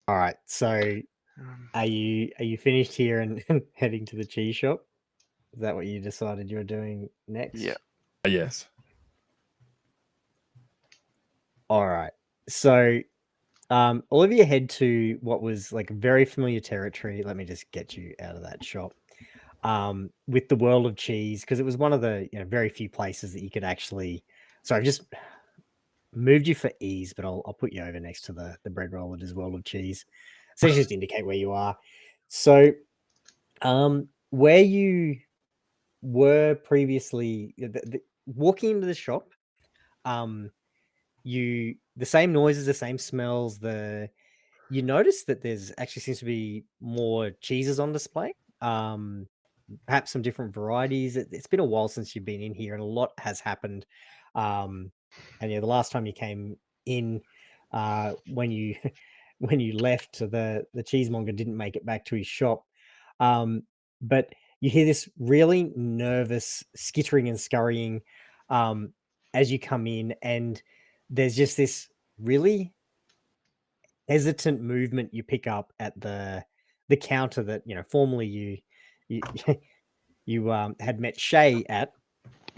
All right. So are you finished here and heading to the cheese shop? Is that what you decided you were doing next? Yeah. Yes. All right. So all of you head to what was like very familiar territory. Let me just get you out of that shop. With the world of cheese, because it was one of the very few places that you could actually. So I've just moved you for ease, but I'll put you over next to the bread roll that is world of cheese. So just indicate where you are. So where you were previously, walking into the shop, the same noises, the same smells, you notice that there's actually seems to be more cheeses on display. Perhaps some different varieties. It's been a while since you've been in here, and a lot has happened. And the last time you came in, when you when you left, the cheesemonger didn't make it back to his shop. But you hear this really nervous skittering and scurrying as you come in, and there's just this really hesitant movement you pick up at the counter that formerly you you had met Shay at,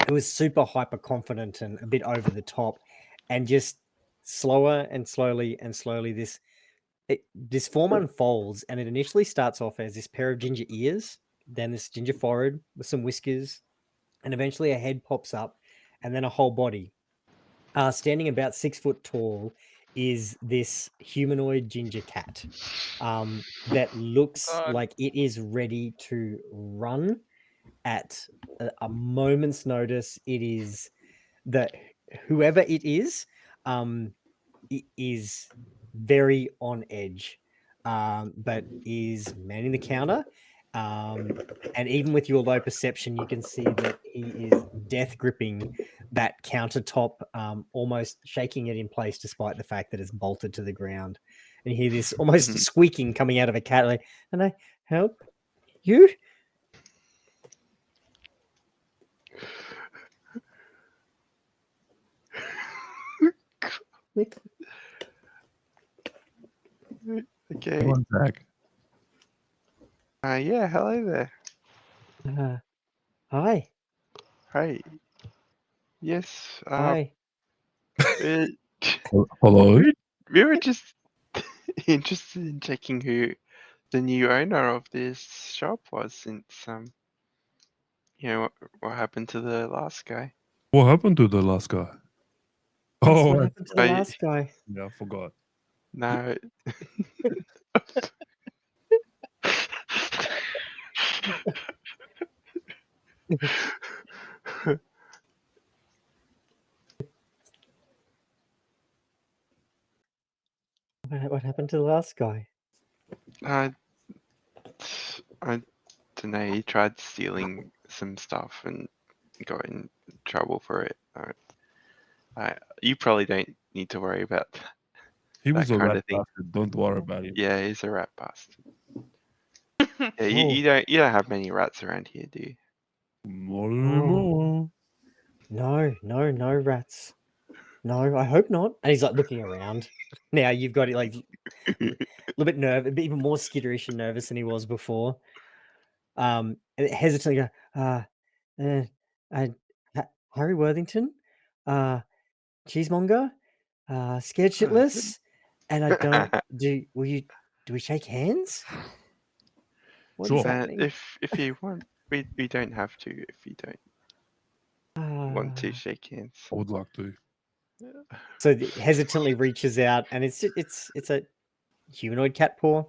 who was super hyper confident and a bit over the top, and just slower and slowly this form unfolds, and it initially starts off as this pair of ginger ears, then this ginger forehead with some whiskers, and eventually a head pops up, and then a whole body. Standing about 6 foot tall is this humanoid ginger cat that looks God. like it is ready to run at a moment's notice. It is that whoever it is very on edge, but is manning the counter. And even with your low perception, you can see that he is death gripping that countertop, almost shaking it in place, despite the fact that it's bolted to the ground. And you hear this almost squeaking coming out of a cat. Like, "Can I help you?" Okay. Come on, Zach. Yeah, hello there. Hi. Hi. Yes. Hi. Hello? We were just interested in checking who the new owner of this shop was, since what happened to the last guy. What happened to the last guy? Yes, Oh, what happened to the I- last guy? yeah, I forgot. No. What happened to the last guy? I don't know. He tried stealing some stuff and got in trouble for it. You probably don't need to worry about He was that a kind rat of thing. bastard. Don't worry about him. Yeah, he's a rat bastard. Yeah, Oh. you don't have many rats around here, do you? More and more. No rats. No, I hope not. And he's like looking around. Now you've got it like a little bit nervous, even more skitterish and nervous than he was before. And hesitantly go, Harry Worthington, cheesemonger, scared shitless, and I don't do we shake hands? What is Sure. happening? If you want, we don't have to if you don't want to Ah. shake hands. I would like to. So hesitantly reaches out, and it's a humanoid cat paw.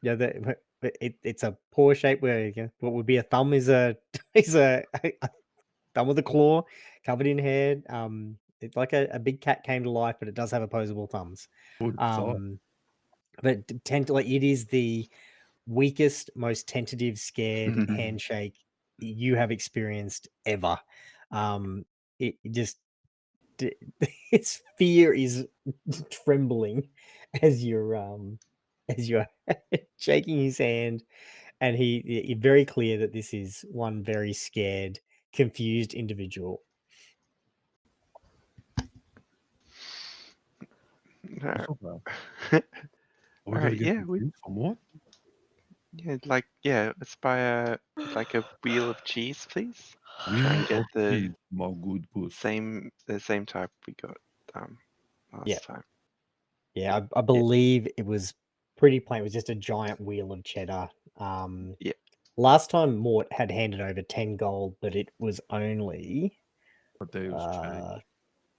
It's a paw shape where what would be a thumb is a is a thumb with a claw covered in hair. It's like a big cat came to life, but it does have opposable thumbs. Good. So, But it is the weakest, most tentative, scared handshake you have experienced ever. It just its fear is trembling as you're shaking his hand, and you're very clear that this is one very scared, confused individual. it's okay. All We gotta right, get yeah, confused from what? let's buy a wheel of cheese, please. We And get the cheese, my good puss. same type we got last time. Yeah, I believe it was pretty plain. It was just a giant wheel of cheddar. Yeah. Last time Mort had handed over 10 gold, but it was only But there was change.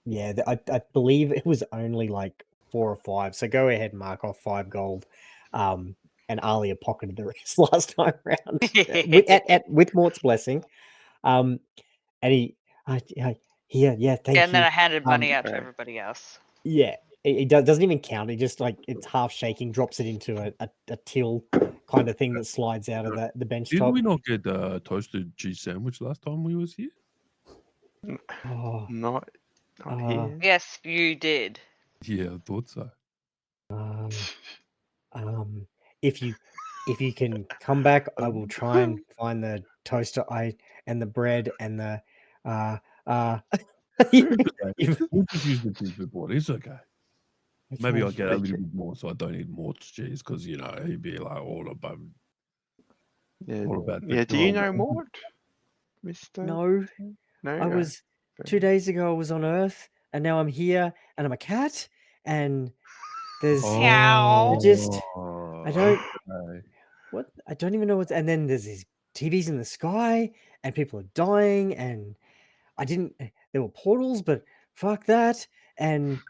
yeah, I believe it was only like 4 or 5. So go ahead and mark off 5 gold. And Alia pocketed the rest last time around with Mort's blessing. And he yeah, thank And then you. I handed money out to Alright. everybody else. Yeah, it doesn't even count. It just like it's half shaking, drops it into a till kind of thing that slides out of the bench Did top. we not get a toasted cheese sandwich last time we was here? Oh, Not here. Yes, you did. Yeah, I thought so. if you can come back, I will try and find the toaster and the bread and the We'll just use the cheese report. It's okay. Maybe I'll get a Thank little you. bit more so I don't eat more cheese because, he'd be like all about the Yeah, do you growing. know Mort, Mister? No, No. I was 2 days ago. I was on Earth, and now I'm here, and I'm a cat, and there's Meow. I don't Okay. what I don't even know what's. And then there's these TVs in the sky, and people are dying, and I didn't. There were portals, but fuck that. And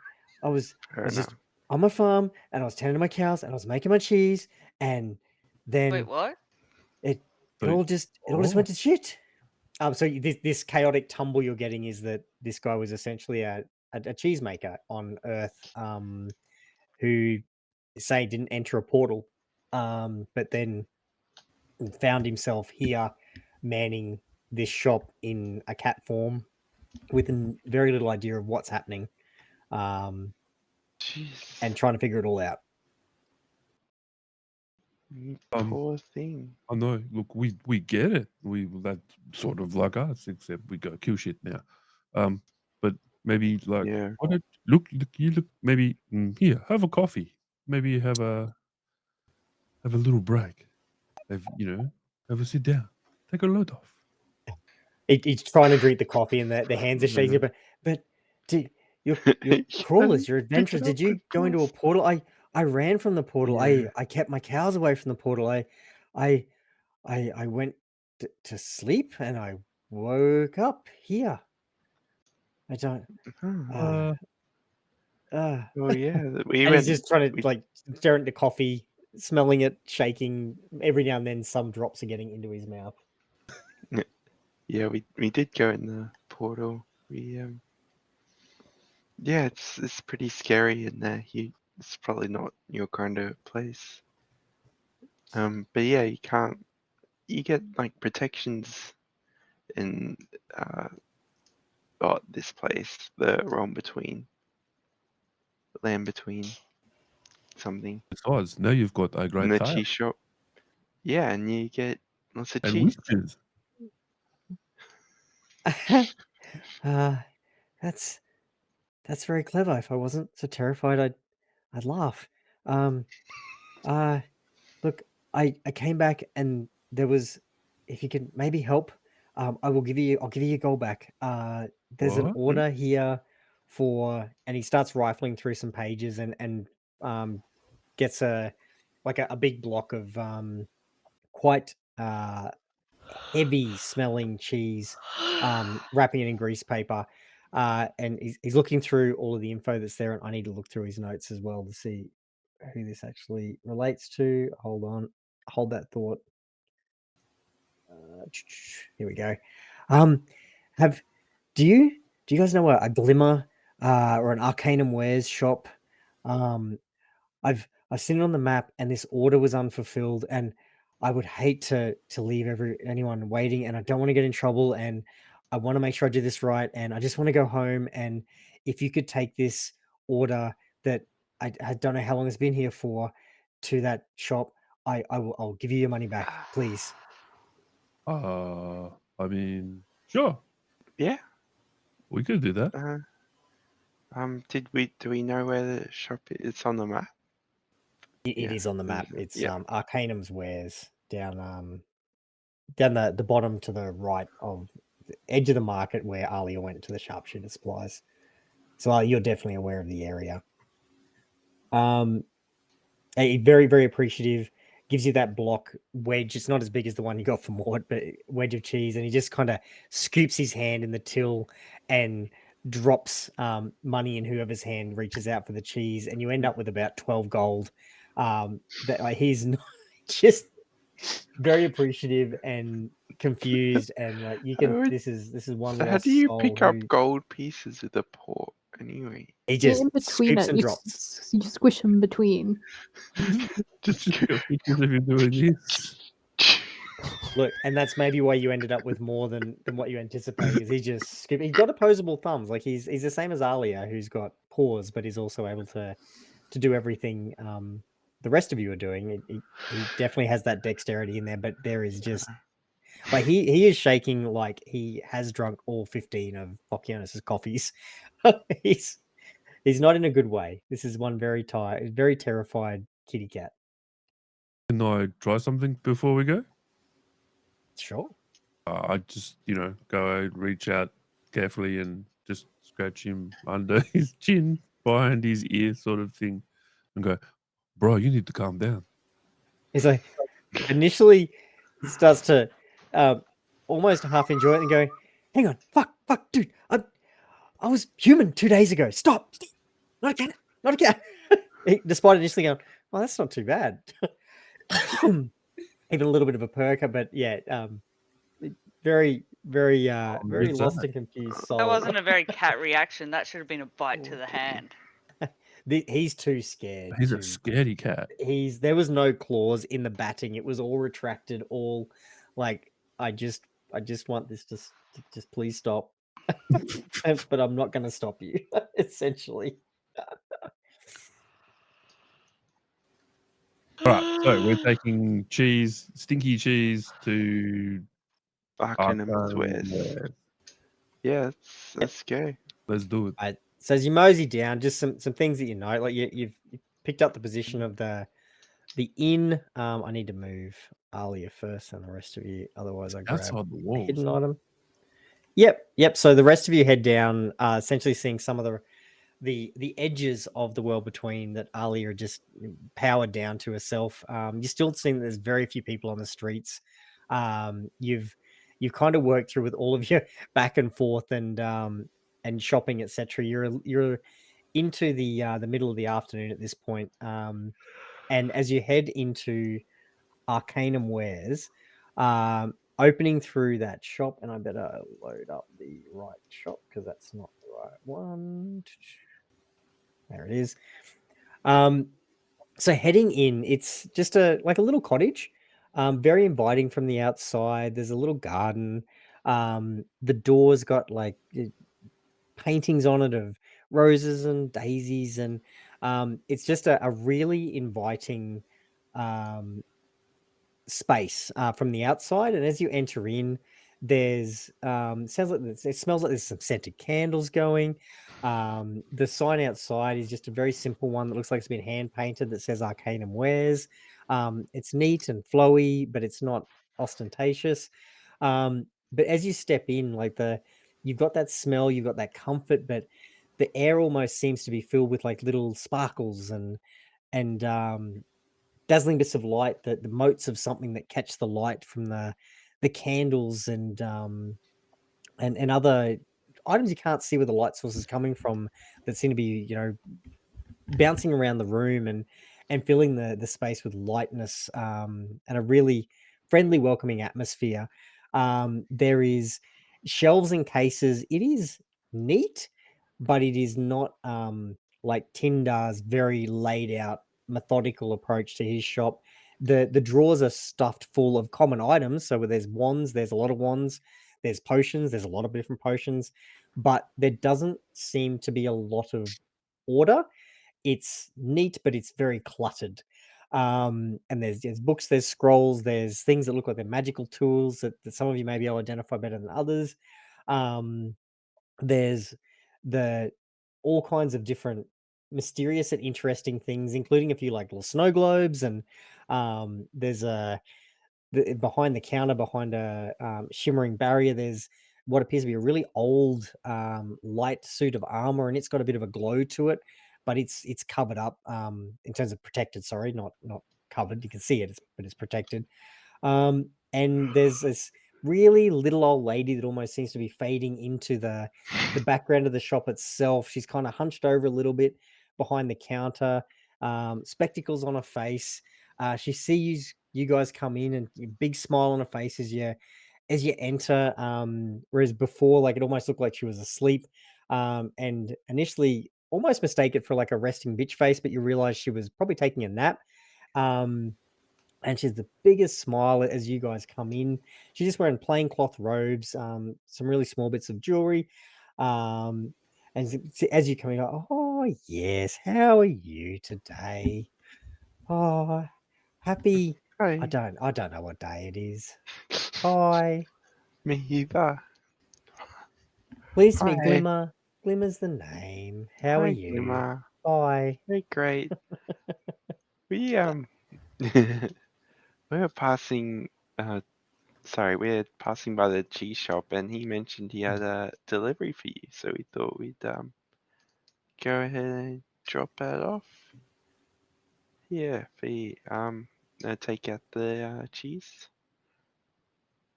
I was Fair just enough. on my farm, and I was tending to my cows, and I was making my cheese, and then Wait, what? it So- all just went to shit. So this chaotic tumble you're getting is that this guy was essentially a cheesemaker on Earth, who say didn't enter a portal, but then found himself here manning this shop in a cat form with very little idea of what's happening, and Jeez. trying to figure it all out. Poor thing. I know. Look, we get it. That's sort of like us, except we go kill shit now. But maybe like, Yeah. why don't look? You look. Maybe here, have a coffee. Maybe you have a little break. Have a sit down. Take a load off. He's trying to drink the coffee, and the hands are shaking. But you're crawlers, you're adventurers. Did you go into a portal? I ran from the portal. Yeah. I kept my cows away from the portal. I went to sleep, and I woke up here. I don't. Oh yeah, we And went. he's just trying to like stare into coffee, smelling it, shaking. Every now and then, some drops are getting into his mouth. Yeah, we did go in the portal. Yeah, it's pretty scary in there. it's probably not your kind of place. But yeah, you can't. You get like protections in this place, the realm between, land between something, Besides, now you've got a in great the tail cheese shop. Yeah, and you get lots of and cheese. whiskers. That's very clever. If I wasn't so terrified, I'd laugh. Look, I came back and there was, if you can maybe help, I'll give you your gold back. There's an What? order here for, and he starts rifling through some pages and gets a big block of quite heavy smelling cheese, wrapping it in grease paper. And he's looking through all of the info that's there, and I need to look through his notes as well to see who this actually relates to. Hold on, hold that thought. Here we go. Do you guys know a Glimmer or an Arcanum Wares shop? I've seen it on the map, and this order was unfulfilled, and I would hate to leave anyone waiting, and I don't want to get in trouble, and I want to make sure I do this right, and I just want to go home. And if you could take this order that I don't know how long it's been here for to that shop, I'll give you your money back, please. I mean, sure, Yeah. we could do that. Do we know where the shop is? It's on the map. It Yeah, is on the map. is it? It's Yeah. Arcanum's Wares down the bottom to the right of the edge of the market where Alia went to the sharpshooter supplies. So you're definitely aware of the area. Very, very appreciative. Gives you that block wedge. It's not as big as the one you got from Mort, but wedge of cheese. And he just kind of scoops his hand in the till and drops money in whoever's hand reaches out for the cheese. And you end up with about 12 gold. He's not, just very appreciative and confused, and like you can. This is one So how lost do you soul pick up who gold pieces with a port anyway? he Get just in between scoops it. and You, drops. you squish them between. Just Take pictures of you doing this. Look, and that's maybe why you ended up with more than what you anticipated. Is he just he's got opposable thumbs, like he's the same as Alia, who's got paws, but he's also able to do everything the rest of you are doing. He definitely has that dexterity in there, but there is just like he is shaking like he has drunk all 15 of Pocahontas's coffees. he's not in a good way. This is one very tired, very terrified kitty cat. Can I try something before we go? Sure. I just, go reach out carefully and just scratch him under his chin, behind his ear, sort of thing, and go, "Bro, you need to calm down." He's like, initially starts to almost half enjoy it and go, "Hang on, fuck, dude, I was human 2 days ago. Stop, not again, not again." Despite initially going, "Well, that's not too bad." Even a little bit of a perker, but yeah, very, very, very Who's lost that? and confused soul. That wasn't a very cat reaction. That should have been a bite to the hand. He's too scared. He's a scaredy cat. There was no claws in the batting. It was all retracted. All like I just want this to just please stop. But I'm not going to stop you. Essentially. All right, so we're taking stinky cheese to Arcanum's Wares. Wares. Yeah, let's go. Let's do it. So as you mosey down, just some things that you know, like you've picked up the position of the inn. I need to move Alia first and the rest of you. Otherwise, I grab Outside the a walls. hidden item. Yep. So the rest of you head down, essentially seeing some of the edges of the world between that Alia are just powered down to herself. You're still seeing that there's very few people on the streets. You've kind of worked through with all of your back and forth and shopping, etc. You're into the middle of the afternoon at this point. And as you head into Arcanum Wares, opening through that shop, and I better load up the right shop because that's not the right one. There it is. So heading in, it's just a little cottage, very inviting from the outside. There's a little garden. The door's got like paintings on it of roses and daisies, and it's just a really inviting space from the outside. And as you enter in, there's sounds like it smells like there's some scented candles going. The sign outside is just a very simple one that looks like it's been hand painted that says Arcanum Wares. It's neat and flowy, but it's not ostentatious. But as you step in, you've got that smell, you've got that comfort, but the air almost seems to be filled with like little sparkles and dazzling bits of light, the motes of something that catch the light from the candles and other items you can't see where the light source is coming from that seem to be, bouncing around the room and filling the space with lightness, and a really friendly, welcoming atmosphere. There is shelves and cases. It is neat, but it is not like Tindar's very laid out, methodical approach to his shop. The drawers are stuffed full of common items. So where there's wands, there's a lot of wands. There's potions, there's a lot of different potions, but there doesn't seem to be a lot of order. It's neat, but it's very cluttered. And there's books, there's scrolls, there's things that look like they're magical tools that some of you may be able to identify better than others. Um, there's the all kinds of different mysterious and interesting things, including a few like little snow globes, and there's behind the counter, behind a shimmering barrier, there's what appears to be a really old light suit of armor, and it's got a bit of a glow to it, but it's covered up in terms of protected. Sorry, not covered. You can see it, but it's protected. And there's this really little old lady that almost seems to be fading into the background of the shop itself. She's kind of hunched over a little bit behind the counter, spectacles on her face. She sees you guys come in, and a big smile on her face as you enter. Whereas before, like, it almost looked like she was asleep, and initially almost mistake it for like a resting bitch face, but you realize she was probably taking a nap. Um, and she's the biggest smile as you guys come in. She's just wearing plain cloth robes, some really small bits of jewelry. Um, and as you come in, oh yes, how are you today? Oh, happy. I Hi. don't know what day it is. Hi. Me either. Pleased to meet Hi. Glimmer. Glimmer's the name. How are Hi, you? Glimmer. Hi. Hey, great. We we're passing we're passing by the cheese shop, and he mentioned he had a delivery for you, so we thought we'd go ahead and drop that off. Yeah, for you. Take out the cheese.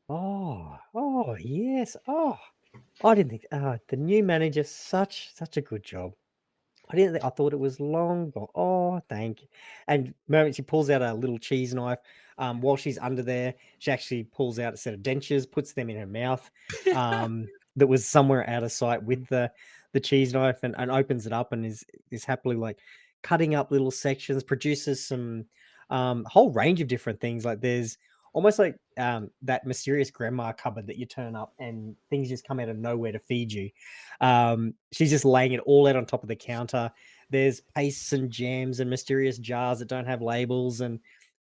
Oh yes. Oh, I didn't think. The new manager, such a good job. I didn't think, I thought it was long gone. Oh, thank you. And moment she pulls out a little cheese knife. While she's under there, she actually pulls out a set of dentures, puts them in her mouth. That was somewhere out of sight with the cheese knife, and opens it up and is happily like cutting up little sections, produces some whole range of different things. Like there's almost like that mysterious grandma cupboard that you turn up and things just come out of nowhere to feed you. She's just laying it all out on top of the counter. There's pastes and jams and mysterious jars that don't have labels and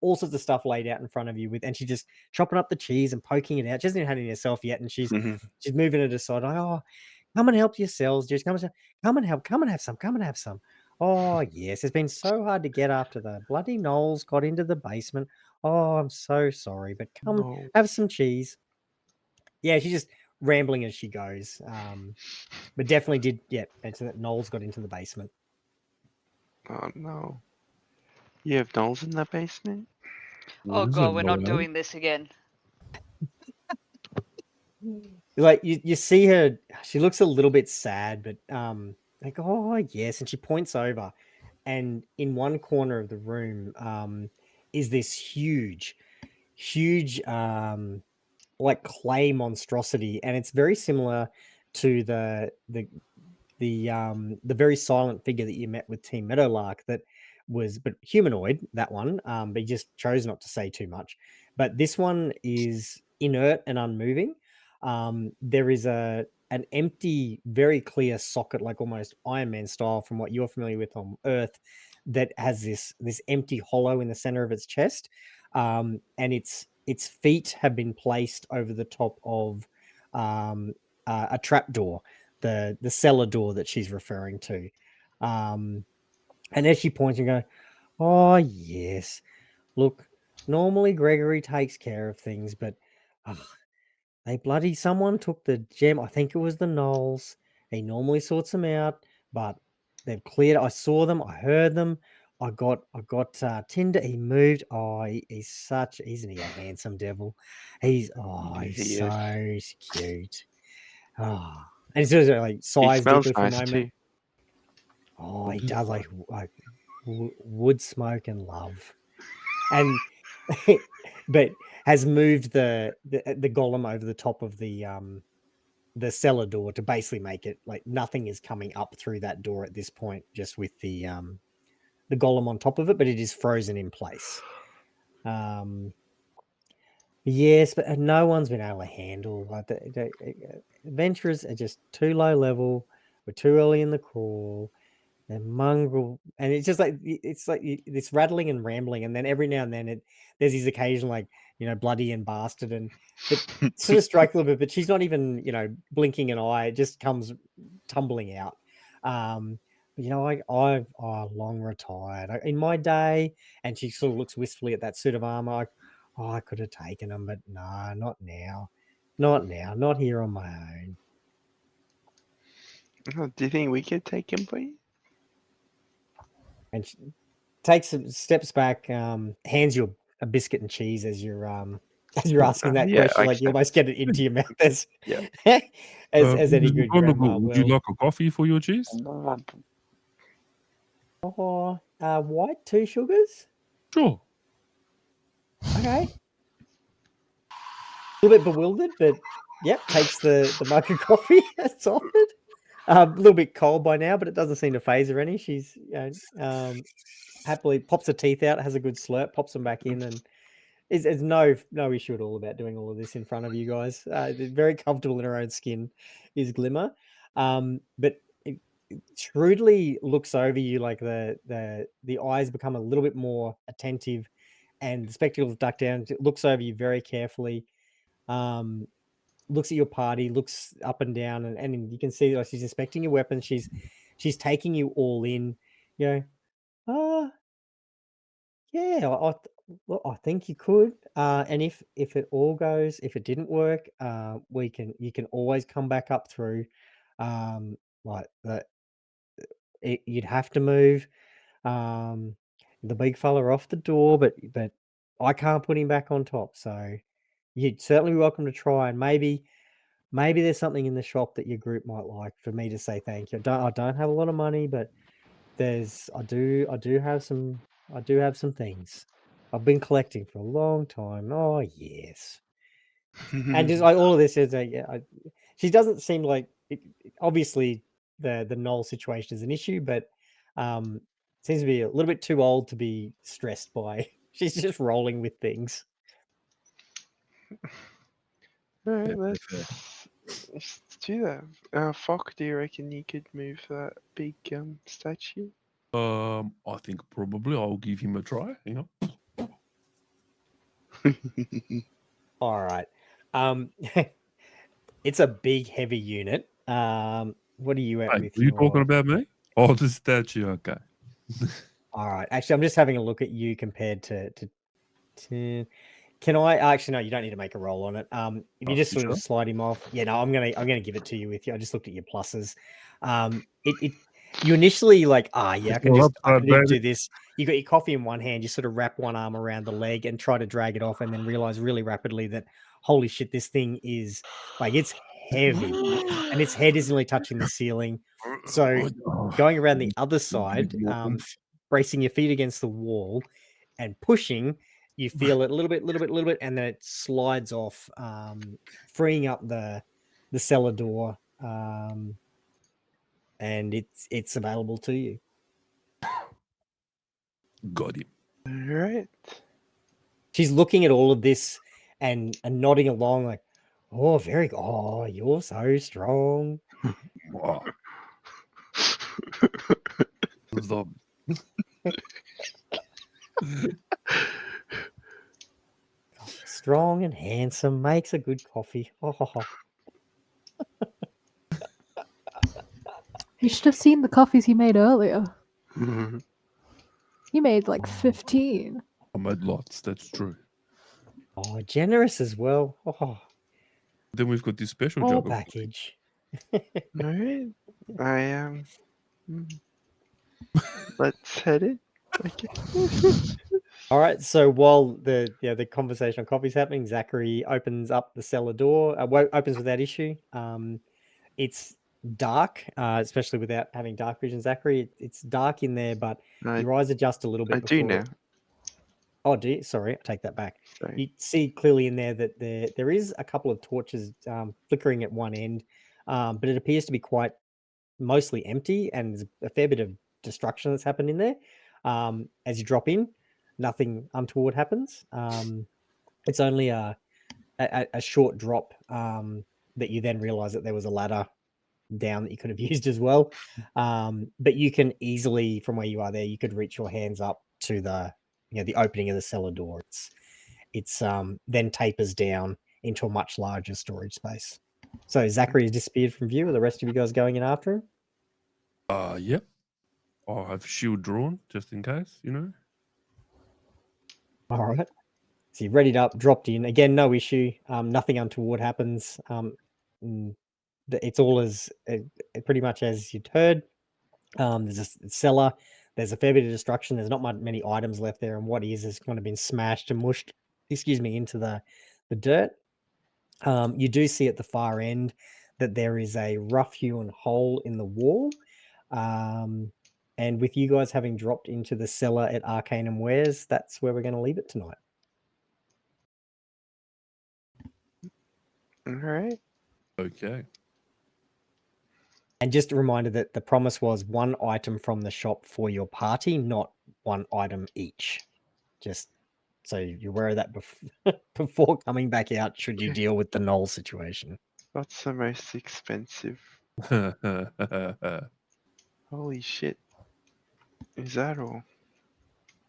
all sorts of stuff laid out in front of you and she's just chopping up the cheese and poking it out. She hasn't even had it herself yet, and she's moving it aside. Like, oh, come and help yourselves, just come and help, come and have some. Oh yes, it's been so hard to get after the bloody Knowles got into the basement. Oh, I'm so sorry, but come No. have some cheese. Yeah, she's just rambling as she goes. But definitely did, mention that Knowles got into the basement. Oh no. You have Knowles in the basement? Oh What is god, it, we're not Noel? doing this again. Like you see her, she looks a little bit sad, but like, oh yes, and she points over, and in one corner of the room is this huge like clay monstrosity, and it's very similar to the very silent figure that you met with Team Meadowlark, that but humanoid, that one. But he just chose not to say too much. But this one is inert and unmoving. There is an empty, very clear socket, like almost Iron Man style, from what you're familiar with on Earth, that has this empty hollow in the center of its chest, and its feet have been placed over the top of a trap door, the cellar door that she's referring to. And as she points and go, "Oh yes, look, normally Gregory takes care of things, but someone took the gem. I think it was the Knolls. He normally sorts them out, but they've cleared. I saw them. I heard them. I got Tinder. He moved. Oh, isn't he a handsome devil? He's He is. so cute. Oh, and it's just like He sighs smells deeply for a nice moment. too. Oh, he does like wood smoke and love, and but has moved the golem over the top of the cellar door to basically make it like nothing is coming up through that door at this point, just with the golem on top of it, but it is frozen in place. Yes, but no one's been able to handle like the adventurers are just too low level. We're too early in the crawl. They're mongrel, and it's just like this rattling and rambling, and then every now and then there's these occasion like bloody and bastard, and that sort of strike a little bit, but she's not even blinking an eye. It just comes tumbling out. I've long retired in my day, and she sort of looks wistfully at that suit of armor. Like, I could have taken them, but no, not now, not here on my own. Do you think we could take him for you? And she takes some steps back, hands you a biscuit and cheese as you're asking that Yeah, question. I Like you accept. almost get it into your mouth as Yeah. as any good grandma Would you will. like a coffee for your cheese? White 2 sugars. Sure. Okay. A little bit bewildered, but yep, takes the mug of coffee that's offered. A little bit cold by now, but it doesn't seem to phase her any. She's happily pops her teeth out, has a good slurp, pops them back in, and there's no issue at all about doing all of this in front of you guys. Very comfortable in her own skin is Glimmer, but it shrewdly looks over you, like the eyes become a little bit more attentive, and the spectacles duck down. It looks over you very carefully. Looks at your party, looks up and down, and you can see that she's inspecting your weapons. She's taking you all in. Yeah, I think you could. And if it all goes, if it didn't work, you can always come back up through. Like that, you'd have to move the big fella off the door, but I can't put him back on top. So you'd certainly be welcome to try, and maybe there's something in the shop that your group might like for me to say thank you. I don't have a lot of money, but I do have some things. I've been collecting for a long time. Oh yes, and just like all of this is she doesn't seem like obviously the Knoll situation is an issue, but seems to be a little bit too old to be stressed by. She's just rolling with things. All right, Fair, fair, let's do that. Fock, do you reckon you could move that big statue? I think probably I'll give him a try. All right. It's a big, heavy unit. What are you at Hey, with are you talking your... about me? Oh, the statue. Okay. All right. Actually, I'm just having a look at you compared to can I actually, no, you don't need to make a roll on it. If you just You sort of sure? slide him off. Yeah, no, I'm gonna give it to you with you. I just looked at your pluses. You initially like, yeah, I Well, can baby. do this. You got your coffee in one hand, you sort of wrap one arm around the leg and try to drag it off, and then realize really rapidly that holy shit, this thing is like, it's heavy and its head isn't really touching the ceiling. So going around the other side, bracing your feet against the wall and pushing, you feel it a little bit, and then it slides off, freeing up the cellar door, and it's available to you. Got him. All right. She's looking at all of this and nodding along like, oh, very good. Oh, you're so strong. Wow. The Strong and handsome, makes a good coffee. Oh, You should have seen the coffees he made earlier. Mhm. He made like 15. I made lots. That's true. oh, generous as well. Oh, Then we've got this special whole jug of coffee. package. All right. I am. Let's head in. Okay. All right. So while the conversation on coffee's happening, Zachary opens up the cellar door. Opens without issue. It's dark, especially without having dark vision, Zachary. It's dark in there, but I, your eyes adjust a little bit I do before. now. Oh, do you? Sorry, I take that back. Sorry. You see clearly in there that there is a couple of torches flickering at one end, but it appears to be quite mostly empty, and there's a fair bit of destruction that's happened in there. As you drop in, nothing untoward happens. It's only a short drop that you then realize that there was a ladder down that you could have used as well. But you can easily, from where you are there, you could reach your hands up to the opening of the cellar door. It's then tapers down into a much larger storage space. So Zachary has disappeared from view. Are the rest of you guys going in after him? Yep. I'll have shield drawn just in case, you know. All right. So you've readied up, dropped in. Again, no issue. Nothing untoward happens. It's all as pretty much as you'd heard. There's a cellar. There's a fair bit of destruction. There's not many items left there, and what is kind of been smashed and mushed. Excuse me, into the dirt. You do see at the far end that there is a rough-hewn hole in the wall. And with you guys having dropped into the cellar at Arcanum Wares, that's where we're going to leave it tonight. All right. Okay. And just a reminder that the promise was one item from the shop for your party, not one item each. Just so you're aware of that before coming back out, should you Okay. deal with the Knoll situation. What's the most expensive? Holy shit. Is that all?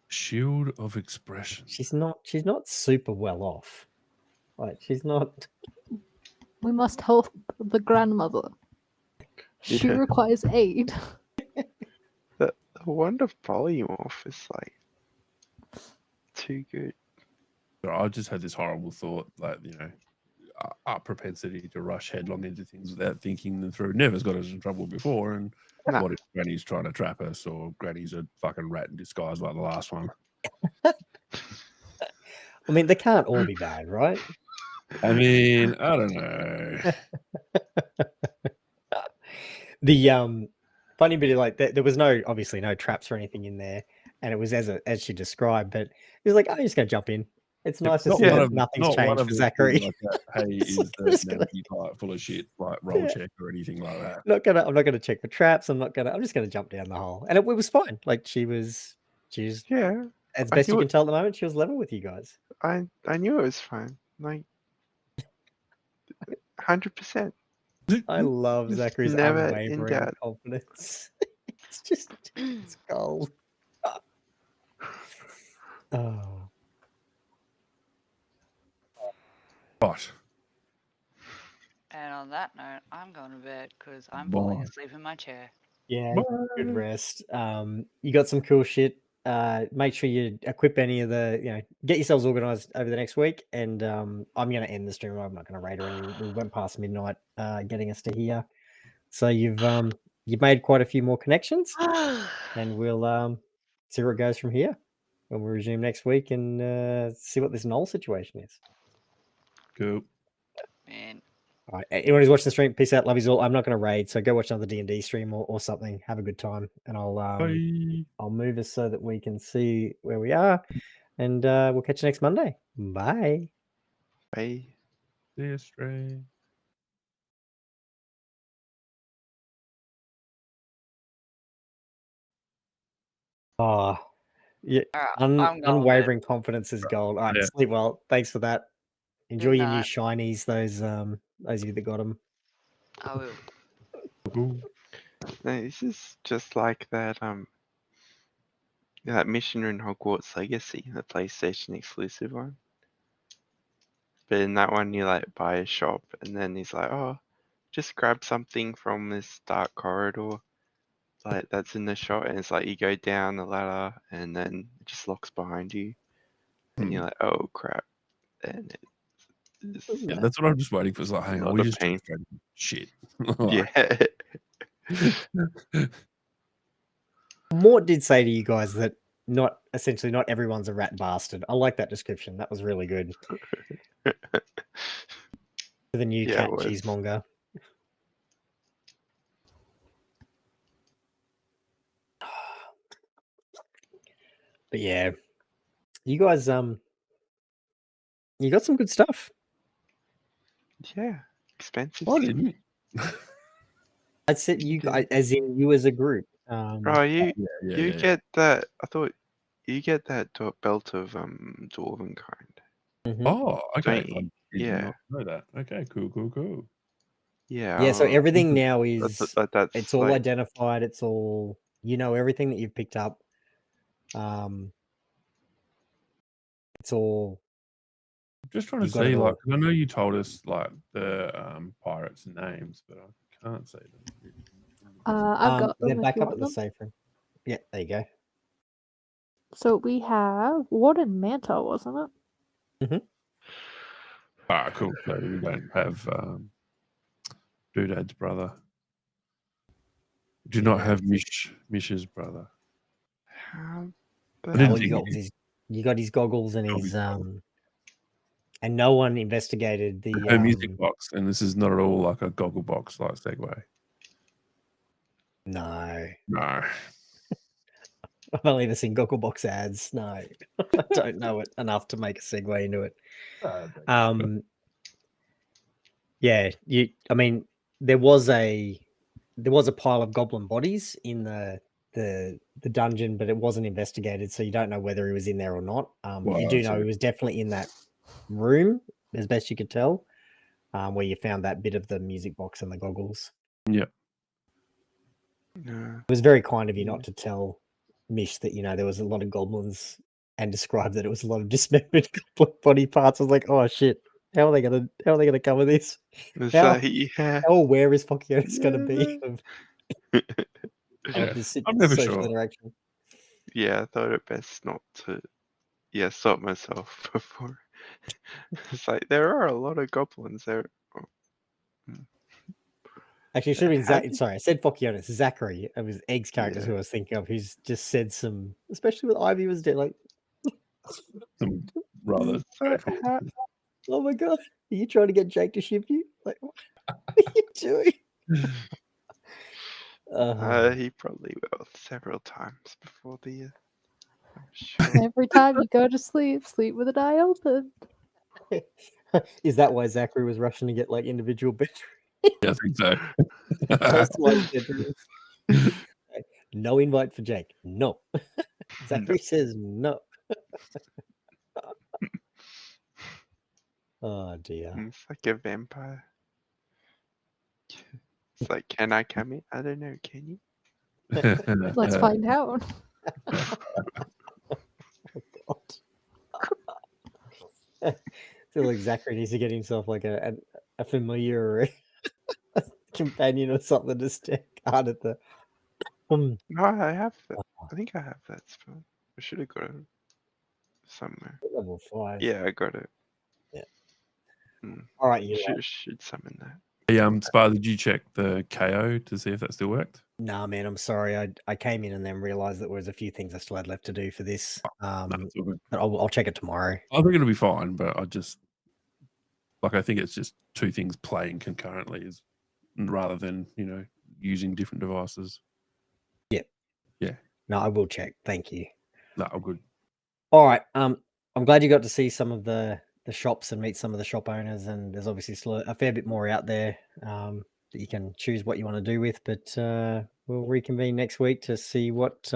Shield of expression. She's not super well off. Like she's not. We must help the grandmother. She Yeah. requires aid. The wonder polymorph is like too good. I just had this horrible thought, like, you know, our propensity to rush headlong into things without thinking them through never's got us in trouble before. And Nah. what if Granny's trying to trap us, or Granny's a fucking rat in disguise like the last one? I mean, they can't all be bad, right? I mean, I don't know. The funny bit is like there was obviously no traps or anything in there, and it was as she described. But it was like, I'm just gonna jump in. It's nice to Not see one that of nothing's not one changed of for the Zachary. things like that, hey, It's is like, the I'm just gonna- nanny like full of shit, like roll Yeah. check or anything like that. I'm not gonna check for traps. I'm just gonna jump down the hole, and it was fine. Like she's Yeah. as I best you knew can tell at the moment, she was level with you guys. I knew it was fine. Like 100%. I love Just Zachary's never in unwavering doubt. confidence. It's gold. Oh. But And on that note, I'm going to bed because I'm falling Bye. asleep in my chair. Yeah, good Bye. rest. You got some cool shit. Make sure you equip any of get yourselves organized over the next week. And I'm gonna end the stream. I'm not gonna raid or anything. We went past midnight, getting us to here. So you've made quite a few more connections, and we'll see where it goes from here when we resume next week and see what this Knoll situation is. Cool. Man. All right, anyone who's watching the stream, peace out, love you all. I'm not going to raid, so go watch another D&D stream or something. Have a good time, and Bye. I'll move us so that we can see where we are, and we'll catch you next Monday. Bye. Bye. See you, Stray. Oh, Yeah, Alright, I'm going to bed. unwavering confidence is gold. All right, Yeah. sleep well. Thanks for that. Enjoy your new night. shinies. Those of you that got them. I will. Cool. No, this is just like that that mission in Hogwarts Legacy, the PlayStation exclusive one. But in that one you like buy a shop and then he's like, oh, just grab something from this dark corridor like that's in the shop, and it's like you go down the ladder and then it just locks behind you. And you're like, oh crap. And it's Yeah, that's what I'm just waiting for. It's like, hang a on, lot we of just pain. shit. Yeah. Mort did say to you guys that not everyone's a rat bastard. I like that description. That was really good. For the new Yeah, cat it was. cheesemonger. But yeah, you guys, you got some good stuff. Yeah. Expensive. I didn't. I said you, did. as in you as a group. Oh, you Yeah. get that. I thought you get that belt of dwarven kind. Mhm. Oh, okay. Don't you? I did Yeah. not know that. Okay, cool. Yeah. Yeah, so I everything Mhm. now thought that's it's all like, identified. It's all everything that you've picked up. It's all Just trying to you've got it see, like, all. 'cause I know you told us like the pirates' names, but I can't say them. I've got They're them if back you up want at the them. safe room. Yeah, there you go. So we have Warden Manta, wasn't it? Cool. So we don't have Doodad's brother. Do not have Mish's brother. um, I but didn't Well, think you got his goggles and Got his his goggles. and no one investigated the her music box, and this is not at all like a goggle box like segue. No. No. I've only ever seen Gogglebox ads. No, I don't know it enough to make a segue into it. Yeah, I mean, there was a pile of goblin bodies in the dungeon, but it wasn't investigated, so you don't know whether he was in there or not. You do know he was definitely in that room, as best you could tell, where you found that bit of the music box and the goggles. Yeah. It was very kind of you not to tell Mish that there was a lot of goblins and describe that it was a lot of dismembered goblin body parts. I was like, oh shit, how are they gonna cover this? How aware is Pocahontas gonna be of this I'm never social sure. interaction? Yeah, I thought it best not to stop myself before. It's like there are a lot of goblins there. Actually, it should have been How Zach. Sorry, I said Pocahontas. Zachary. It was Egg's characters who I was thinking of. Who's just said some, especially with Ivy was dead. Like, Some rather. oh my god, are you trying to get Jake to ship you? Like, what are you doing? He probably will several times before the. I'm sure. Every time you go to sleep, sleep with an eye open. Is that why Zachary was rushing to get like individual bedrooms? Yeah, I think so. Personalized bedrooms. No invite for Jake. No. Zachary says no. Oh dear. It's like a vampire. It's like, can I come in? I don't know. Can you? Let's find out. I feel like Zachary needs to get himself like a familiar or a companion or something to stick out at the. No, I have that. I think I have that spell. I should have got it somewhere. Level 5. Yeah, I got it. Yeah. Mm. All right, you Should summon that. Hey, Spar, did you check the KO to see if that still worked? Nah, man, I'm sorry. I came in and then realized that there was a few things I still had left to do for this. No, it's all good. But I'll check it tomorrow. I think it'll be fine, but I think it's just two things playing concurrently rather than, using different devices. Yeah. Yeah. No, I will check. Thank you. No, all good. All right. I'm glad you got to see some of the shops and meet some of the shop owners, and there's obviously still a fair bit more out there that you can choose what you want to do with. But we'll reconvene next week to see what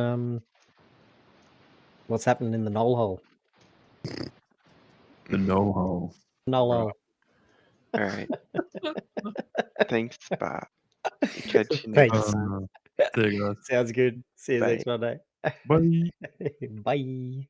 What's happening in the knoll hole? The no hole. Knoll Right. hole. All right. Thanks, Bart. Catch you Thanks. next time. See you guys. Sounds good. See you Bye. next Monday. Bye. Bye.